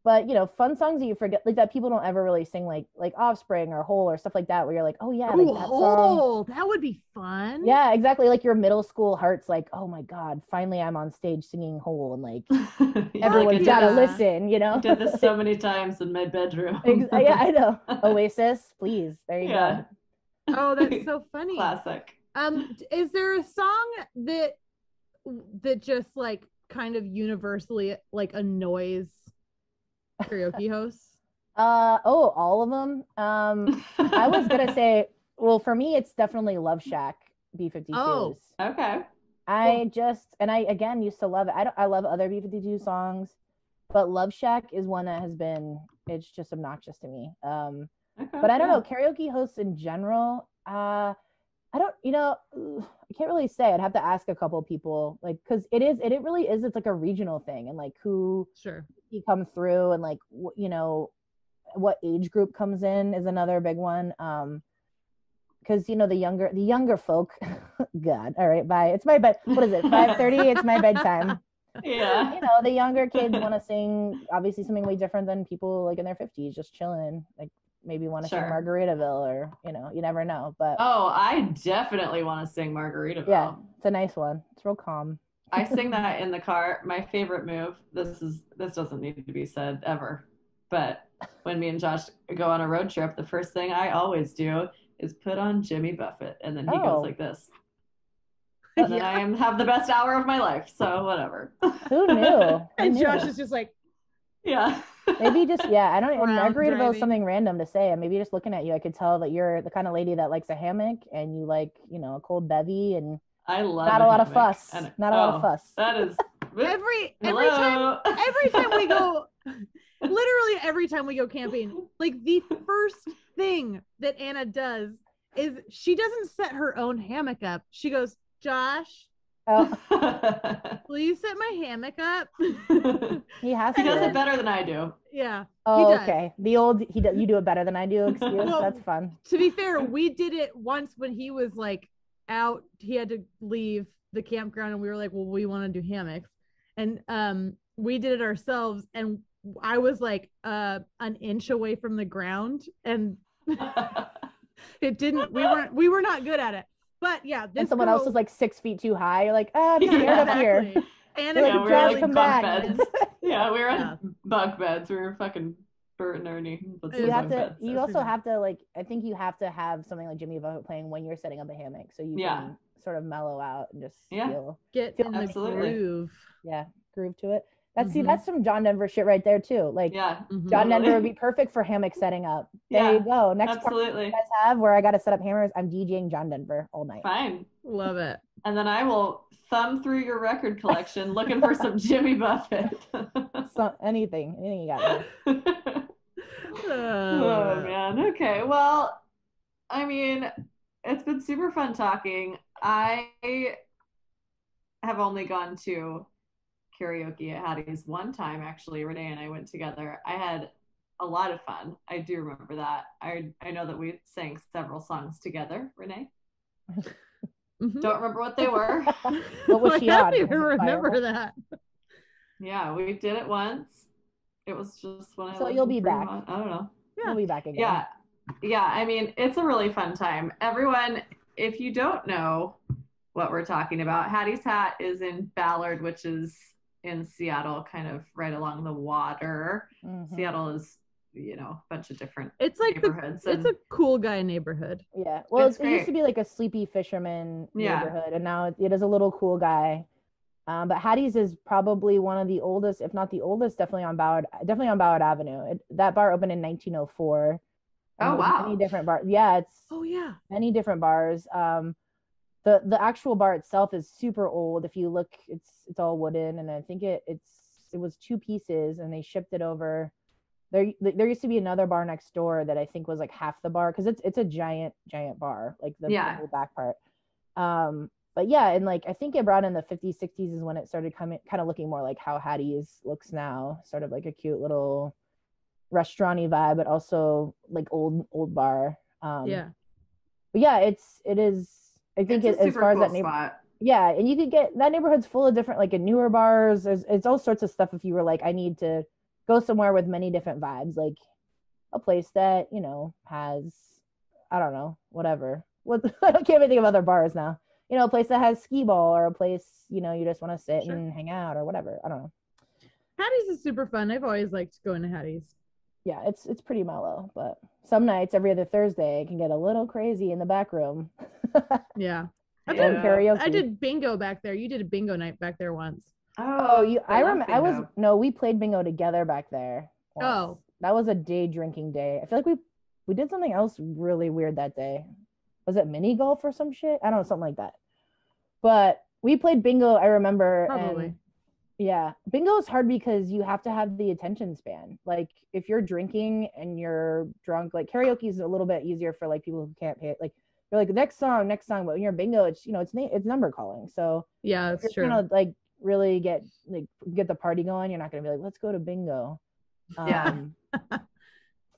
But fun songs that you forget, like that people don't ever really sing, like Offspring or Hole or stuff like that, where you're like, oh yeah, like that Hole, that would be fun. Yeah, exactly. Like your middle school heart's like, oh my god, finally I'm on stage singing Hole, and like everyone's gotta listen. I did this so many times in my bedroom. Yeah, I know. Oasis, please. There you go. Oh, that's so funny. Classic. Is there a song that just like kind of universally like annoys karaoke hosts? All of them. I was gonna say, well, for me, it's definitely Love Shack B-52s. Oh, okay. I again used to love it. I love other B-52 songs, but Love Shack is one that it's just obnoxious to me. But I don't know, karaoke hosts in general, I don't, I can't really say. I'd have to ask a couple people, like, because it really is, it's like a regional thing, and like who he comes through, and like what age group comes in is another big one. Because the younger folk, God, all right, bye. It's my bed. What is it? 5:30. It's my bedtime. Yeah. The younger kids want to sing obviously something way different than people like in their 50s just chilling, like maybe want to sing Margaritaville, or you never know. But I definitely want to sing Margaritaville. Yeah, it's a nice one. It's real calm. I sing that in the car. My favorite move. This doesn't need to be said ever, but when me and Josh go on a road trip, the first thing I always do is put on Jimmy Buffett, and then he goes like this. And then I have the best hour of my life, so whatever. Who knew? And Josh is just like, yeah. Maybe just, I don't know. Margaritaville is something random to say, and maybe just looking at you, I could tell that you're the kind of lady that likes a hammock, and you like, a cold bevy, and I love not a lot of fuss. Not a lot of fuss. That is every time we go, literally every time we go camping, like the first thing that Anna does is she doesn't set her own hammock up. She goes, Josh, will you set my hammock up? He has to. He does it better than I do. Yeah. Oh, okay. You do it better than I do excuse. Well, that's fun. To be fair, we did it once when he was like out. He had to leave the campground, and we were like, well, we want to do hammocks. And we did it ourselves, and I was like an inch away from the ground, and we were not good at it. But yeah, and someone else was like 6 feet too high. You're like, I'm scared up here. And we were like bunk beds. Yeah, we were on bunk beds. We were fucking Bert and Ernie. You also have to like, I think you have to have something like Jimmy Buffett playing when you're setting up a hammock, so you can sort of mellow out and just feel in the groove. Yeah, groove to it. That's some John Denver shit right there too. Like, John Denver would be perfect for hammock setting up. There you go. Next part you guys have where I got to set up hammers, I'm DJing John Denver all night. Fine, love it. And then I will thumb through your record collection looking for some Jimmy Buffett. Anything you got there. Oh man. Okay. Well, I mean, it's been super fun talking. I have only gone to karaoke at Hattie's one time, actually. Renee and I went together. I had a lot of fun. I do remember that. I know that we sang several songs together, Renee. Don't remember what they were. What was she on? I don't even remember that. Yeah, we did it once. It was just when I So you'll be back. I don't know. Yeah. You'll be back again. Yeah. I mean, it's a really fun time. Everyone, if you don't know what we're talking about, Hattie's Hat is in Ballard, which is in Seattle, kind of right along the water. Seattle is, a bunch of different neighborhoods. It's a cool guy neighborhood. Yeah. Well, it used to be like a sleepy fisherman neighborhood, and now it is a little cool guy. But Hattie's is probably one of the oldest, if not the oldest, definitely on Ballard Avenue. That bar opened in 1904. And Oh, wow. many different bars. Yeah, it's many different bars. The actual bar itself is super old. If you look, it's all wooden, and I think it was 2 pieces, and they shipped it over. There used to be another bar next door that I think was like half the bar, because it's a giant bar, like the whole back part. But yeah, and like I think it brought in the 50s, 60s is when it started coming, kind of looking more like how Hattie's looks now, sort of like a cute little restaurant-y vibe, but also like old bar. But yeah, it is. I think as far as that neighborhood, yeah, and you could get that neighborhood's full of different, like, newer bars. It's all sorts of stuff. If you were like, I need to go somewhere with many different vibes, like a place that has, I don't know, whatever. What I can't even think of other bars now. A place that has skee ball, or a place you just want to sit and hang out, or whatever. I don't know. Hattie's is super fun. I've always liked going to Hattie's. Yeah, it's pretty mellow, but some nights, every other Thursday, it can get a little crazy in the back room. Yeah. I did bingo back there. You did a bingo night back there once. I remember. We played bingo together back there once. Oh, that was a day drinking day. I feel like we did something else really weird that day. Was it mini golf or some shit? I don't know, something like that. But we played bingo, I remember. Probably. And yeah, bingo is hard because you have to have the attention span. Like, if you're drinking and you're drunk, like, karaoke is a little bit easier for like people who can't pay it. Like, you're like, next song, but when you're bingo, it's it's number calling. So yeah, it's true. Trying to like really get the party going, you're not gonna be like, let's go to bingo.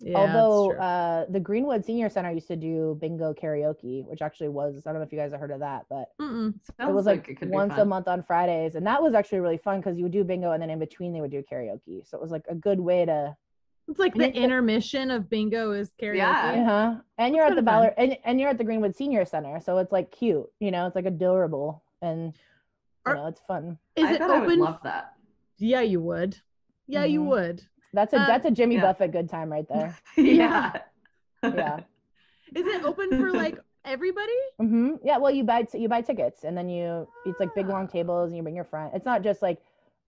Yeah, although the Greenwood Senior Center used to do bingo karaoke, which actually was, I don't know if you guys have heard of that, but it was like once a month on Fridays, and that was actually really fun because you would do bingo and then in between they would do karaoke. So it was like a good way to. It's like the intermission of bingo is karaoke. Yeah. And you're at the Ballard, and you're at the Greenwood Senior Center, so it's like cute, it's like adorable, and it's fun. Is it open? I would love that. Yeah, you would. Yeah, you would. That's a Jimmy Buffett good time right there. Yeah. Yeah. Is it open for like everybody? Yeah. Well, you buy tickets, and then it's like big long tables, and you bring your friend. It's not just like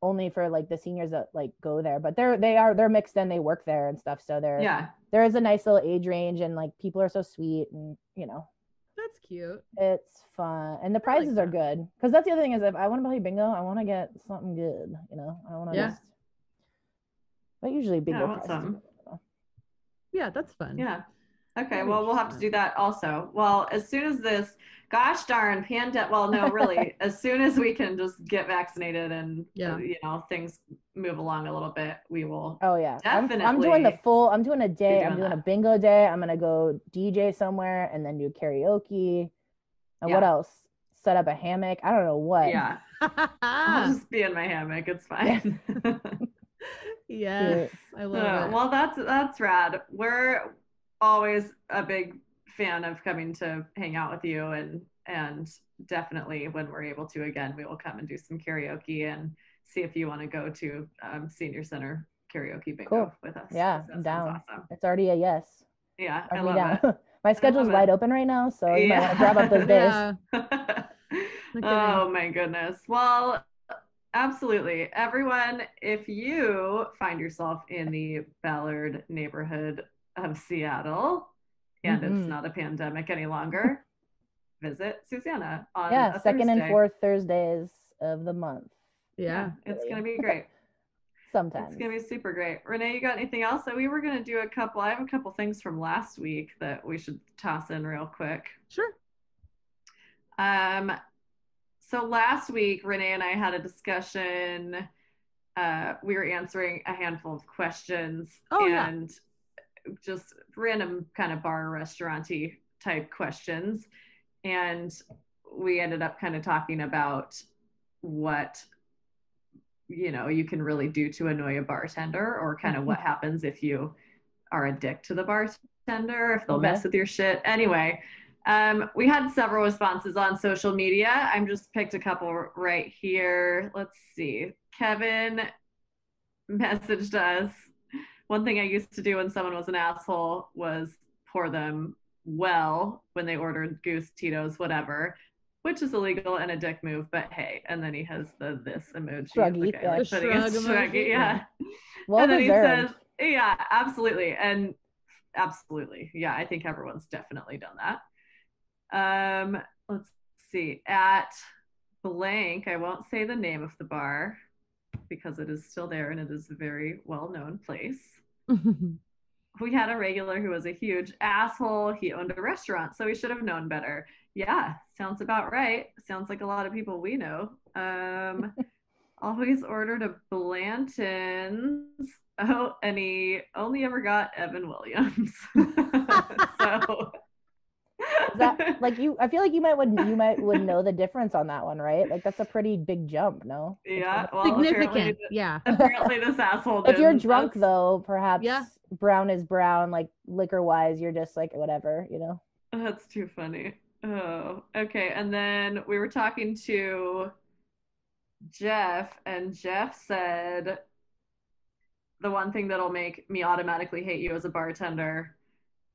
only for like the seniors that like go there, but they're mixed in. They work there and stuff. So there is a nice little age range, and like people are so sweet, and that's cute. It's fun, and the prizes are good, because that's the other thing is, if I want to play bingo, I want to get something good. I don't want to just. But usually bingo prizes. Yeah, that's fun. Yeah. Okay, well, we'll have to do that also. Well, as soon as this, gosh darn, really, as soon as we can just get vaccinated and, things move along a little bit, we will. Oh, yeah. Definitely. I'm doing I'm doing a day. I'm doing a bingo day. I'm going to go DJ somewhere and then do karaoke. And what else? Set up a hammock. I don't know what. Yeah. I'll just be in my hammock. It's fine. Yes, I love it. Well, that's rad. We're always a big fan of coming to hang out with you, and definitely when we're able to again, we will come and do some karaoke and see if you want to go to Senior Center karaoke bingo with us. Yeah, I'm down. Awesome. It's already a yes. Yeah, I love it. My schedule's wide open right now, so you might want to grab up those days. Oh my goodness. Well, absolutely. Everyone, if you find yourself in the Ballard neighborhood of Seattle and it's not a pandemic any longer, visit Susannah on a second Thursday. And fourth Thursdays of the month. Yeah, it's going to be great. Sometimes. It's going to be super great. Renee, you got anything else? So we were going to do I have a couple things from last week that we should toss in real quick. Sure. So last week, Renee and I had a discussion. We were answering a handful of questions and just random kind of bar restaurant-y type questions. And we ended up kind of talking about what, you can really do to annoy a bartender, or kind of what happens if you are a dick to the bartender, if they'll mess with your shit. Anyway, we had several responses on social media. I'm just picked a couple right here. Let's see. Kevin messaged us. One thing I used to do when someone was an asshole was pour them well when they ordered Goose, Tito's, whatever, which is illegal and a dick move, but hey. And then he has this emoji. Shruggy. The shruggy, yeah. Well and then deserved. he says, yeah, absolutely. And absolutely. Yeah, I think everyone's definitely done that. Let's see. At blank, I won't say the name of the bar because it is still there and it is a very well-known place. We had a regular who was a huge asshole. He owned a restaurant, so he should have known better. Yeah, sounds about right. Sounds like a lot of people we know. Always ordered a Blanton's. Oh, and he only ever got Evan Williams. So is that like you? I feel like you might would know the difference on that one, right? Like that's a pretty big jump, no? Yeah, well, significant. Yeah. Apparently, this asshole. If you're drunk, though, perhaps brown is brown. Like liquor wise, you're just like whatever, you know. That's too funny. Oh, okay. And then we were talking to Jeff, and Jeff said the one thing that'll make me automatically hate you as a bartender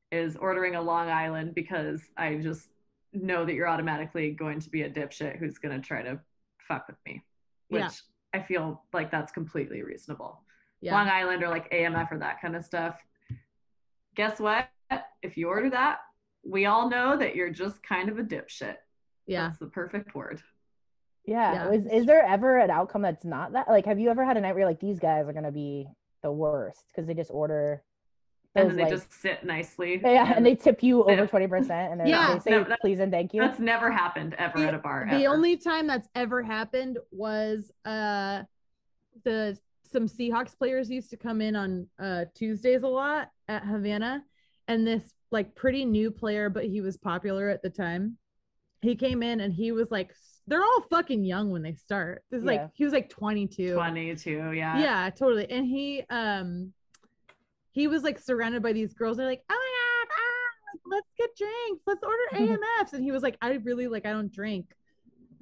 is ordering a Long Island, because I just know that you're automatically going to be a dipshit who's going to try to fuck with me, which I feel like that's completely reasonable. Long Island or like AMF or that kind of stuff. Guess what? If you order that, we all know that you're just kind of a dipshit. Yeah. That's the perfect word. Yeah. Is there ever an outcome that's not that? Like, have you ever had a night where you're like, these guys are going to be the worst because they just order and then they just sit nicely. Yeah, and they tip you over 20%, and they say please and thank you. That's never happened ever at a bar. The only time that's ever happened was some Seahawks players used to come in on Tuesdays a lot at Havana, and this like pretty new player, but he was popular at the time. He came in and he was like, they're all fucking young when they start. This is like he was like 22. 22, yeah. Yeah, totally. And he was like surrounded by these girls. They're like, oh my God, let's get drinks. Let's order AMFs. And he was like, I don't drink.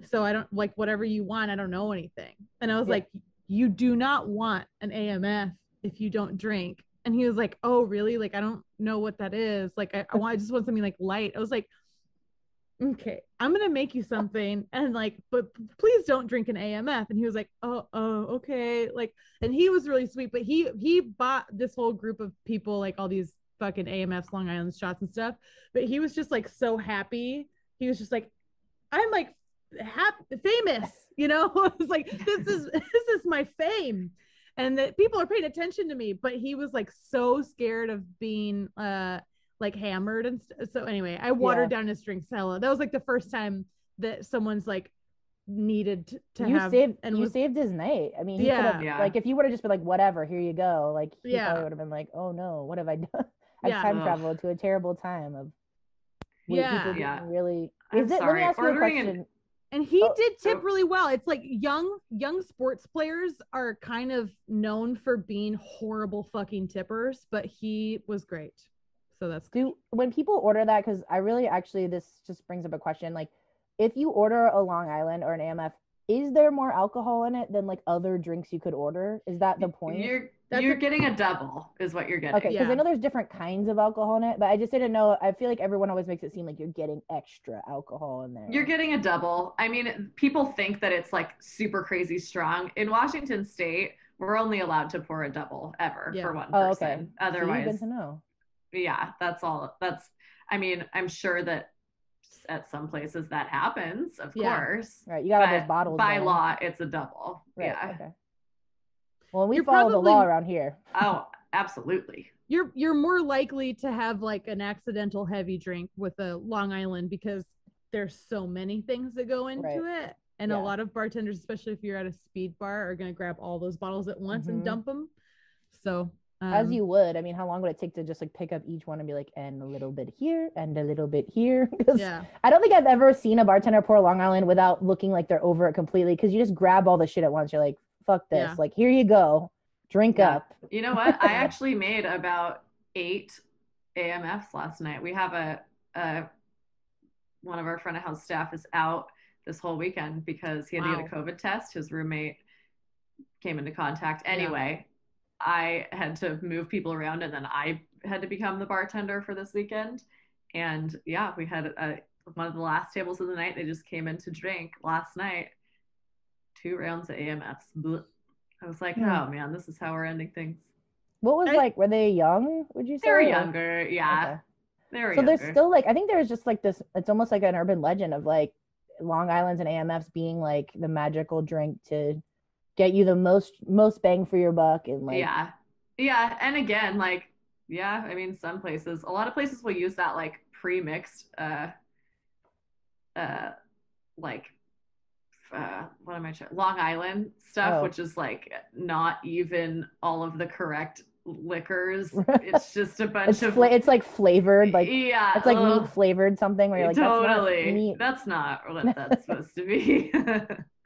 So I don't like whatever you want. I don't know anything. And I was like, you do not want an AMF if you don't drink. And he was like, oh, really? Like, I don't know what that is. Like, I just want something like light. I was like, okay, I'm going to make you something. And like, but please don't drink an AMF. And he was like, oh, okay. Like, and he was really sweet, but he bought this whole group of people, like all these fucking AMFs, Long Island shots and stuff. But he was just like, so happy. He was just like, I'm like famous, you know? I was like, this is my fame. And that people are paying attention to me. But he was like so scared of being, like hammered and so anyway, I watered down his drinks hella. That was like the first time that someone's like needed to you have saved his night. I mean, he could have, like if you would have just been like, whatever, here you go, like he probably would have been like, oh no, what have I done? I've time traveled to a terrible time of really. I'm sorry. Let me ask you a question. And he did tip really well. It's like young sports players are kind of known for being horrible fucking tippers, but he was great. So that's when people order that, because I really actually, this just brings up a question. Like, if you order a Long Island or an AMF, is there more alcohol in it than like other drinks you could order? Is that the point? You're getting a double, is what you're getting. Okay, because I know there's different kinds of alcohol in it, but I just didn't know. I feel like everyone always makes it seem like you're getting extra alcohol in there. You're getting a double. I mean, people think that it's like super crazy strong. In Washington State, we're only allowed to pour a double ever for one person. Okay. Otherwise, good to know. Yeah, that's all. I mean, I'm sure that at some places that happens, of course. Right, you got all those bottles. By law, it's a double. Right, yeah. Okay. Well, we follow the law around here. Oh, absolutely. You're more likely to have like an accidental heavy drink with a Long Island because there's so many things that go into it. And a lot of bartenders, especially if you're at a speed bar, are going to grab all those bottles at once and dump them. So as you would. I mean, how long would it take to just like pick up each one and be like, and a little bit here and a little bit here? I don't think I've ever seen a bartender pour Long Island without looking like they're over it completely, because you just grab all the shit at once. You're like, fuck this. Like, here you go. Drink up. You know what? I actually made about 8 AMFs last night. We have one of our front of house staff is out this whole weekend because he had to get a COVID test. His roommate came into contact. Anyway, I had to move people around, and then I had to become the bartender for this weekend. And we had one of the last tables of the night. They just came in to drink last night. 2 rounds of AMFs. Blech. I was like, oh man, this is how we're ending things. What was like, were they young, would you say? They were younger, yeah. Okay. They were younger. There's still like, I think there's just like this, it's almost like an urban legend of like Long Island's and AMFs being like the magical drink to get you the most bang for your buck. And like, yeah. And again, like, yeah, I mean, a lot of places will use that like pre-mixed, what am I trying? Long Island stuff, which is like not even all of the correct liquors. It's just a bunch of it's like flavored, like it's like meat flavored something where you're like, totally, that's not what that's supposed to be.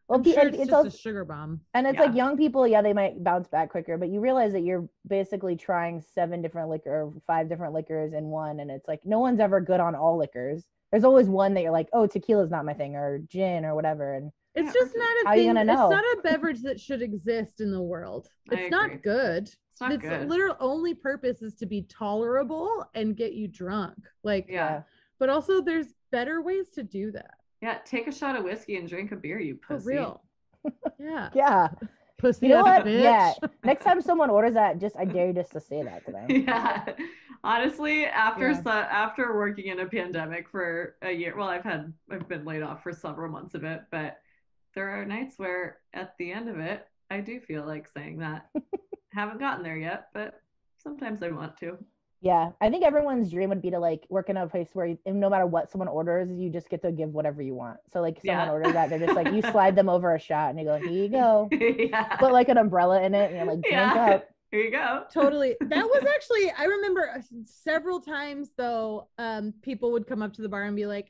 Well, sure it's just a sugar bomb. And it's like young people, they might bounce back quicker, but you realize that you're basically trying 5 different liquors in one, and it's like no one's ever good on all liquors. There's always one that you're like, oh, tequila's not my thing, or gin or whatever. And it's just not a thing. It's not a beverage that should exist in the world. It's not good. It's not good. Its literal only purpose is to be tolerable and get you drunk. Like, but also there's better ways to do that. Yeah, take a shot of whiskey and drink a beer, you pussy. For real. Yeah. Yeah. Pussy, you know what? Bitch. Yeah. Next time someone orders that, I dare you just to say that to them. Yeah. Honestly, after working in a pandemic for a year, well, I've been laid off for several months of it, but there are nights where at the end of it, I do feel like saying that. Haven't gotten there yet, but sometimes I want to. Yeah, I think everyone's dream would be to like work in a place where no matter what someone orders, you just get to give whatever you want. So like someone orders that, they're just like, you slide them over a shot and you go, here you go. Put like an umbrella in it and you're like, drink up. Here you go. Totally. That was actually, I remember several times though, people would come up to the bar and be like,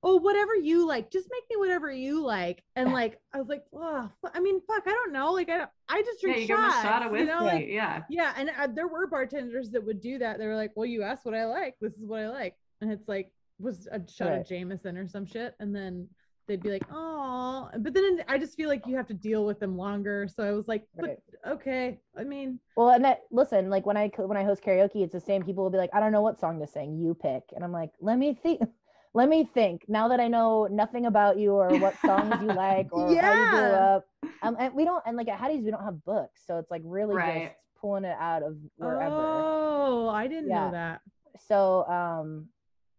oh, whatever you like, just make me whatever you like. And like, I was like, oh, I mean, fuck, I don't know. Like, I just drink shots. Give them a shot of whiskey, like, yeah. And there were bartenders that would do that. They were like, well, you asked what I like. This is what I like. And it's like, was a shot of Jameson or some shit. And then they'd be like, oh, but then I just feel like you have to deal with them longer. So I was like, but okay. I mean, well, and listen, like when I host karaoke, it's the same. People will be like, I don't know what song to sing. You pick. And I'm like, let me think. Now that I know nothing about you or what songs you like or how you grew up. And we don't, and like at Hattie's, we don't have books. So it's like really just pulling it out of wherever. Oh, I didn't know that. So,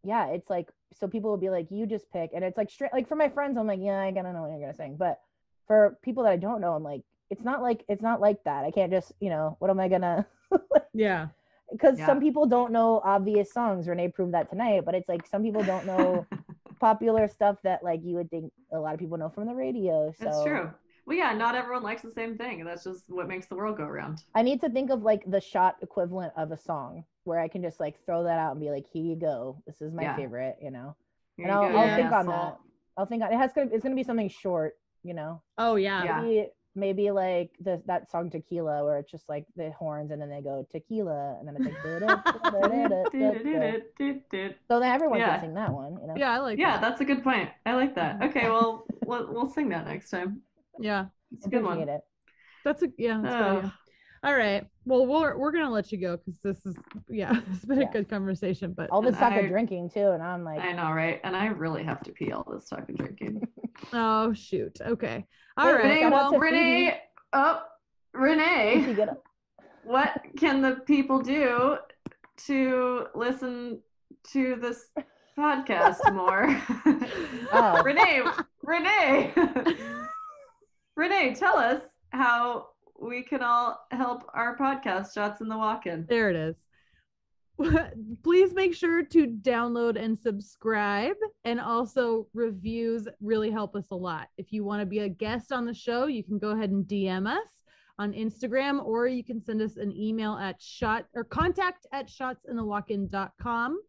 it's like, so people will be like, you just pick. And it's like straight, like for my friends, I'm like, yeah, I gotta know what you're going to sing. But for people that I don't know, I'm like, it's not like that. I can't just, what am I going to, yeah. Because some people don't know obvious songs. Renee proved that tonight, but it's like some people don't know popular stuff that like you would think a lot of people know from the radio. So that's true. Well, yeah, not everyone likes the same thing. That's just what makes the world go round. I need to think of like the shot equivalent of a song where I can just like throw that out and be like, here you go. This is my favorite, And I'll think on that. I'll think on it. It's gonna be something short, Oh yeah. Maybe like that song Tequila, where it's just like the horns and then they go tequila and then it's like so then everyone can sing that one, Yeah, I like that. Yeah, that's a good point. I like that. Okay, well we'll sing that next time. Yeah, it's a good one. That's good. All right. Well, we're gonna let you go because this is it's been a good conversation. But all this talk of drinking too, and I'm like, I know, right? And I really have to pee all this talk of drinking. Oh shoot. Okay. All right. Well, Renee. Renee. What can the people do to listen to this podcast more? Renee, tell us how we can all help our podcast, Shots in the Walk-In. There it is. Please make sure to download and subscribe, and also reviews really help us a lot. If you want to be a guest on the show, you can go ahead and DM us on Instagram, or you can send us an email at contact@shotsinthewalkin.com.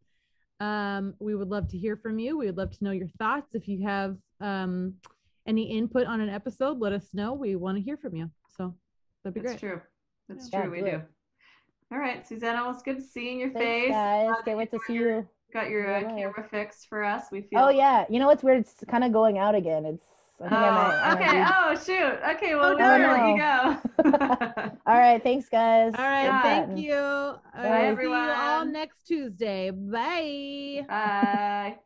We would love to hear from you. We would love to know your thoughts. If you have any input on an episode, let us know. We want to hear from you. So that'd be great. That's true. We do. All right, Susannah, it was good seeing your face. Guys, can't wait to see you. Got your camera fixed for us. We feel. Oh yeah, you know what's weird? It's kind of going out again. Oh shoot. Okay, well we'll let you go. All right, thanks guys. All right, thank you. Bye everyone. See you all next Tuesday. Bye. Bye.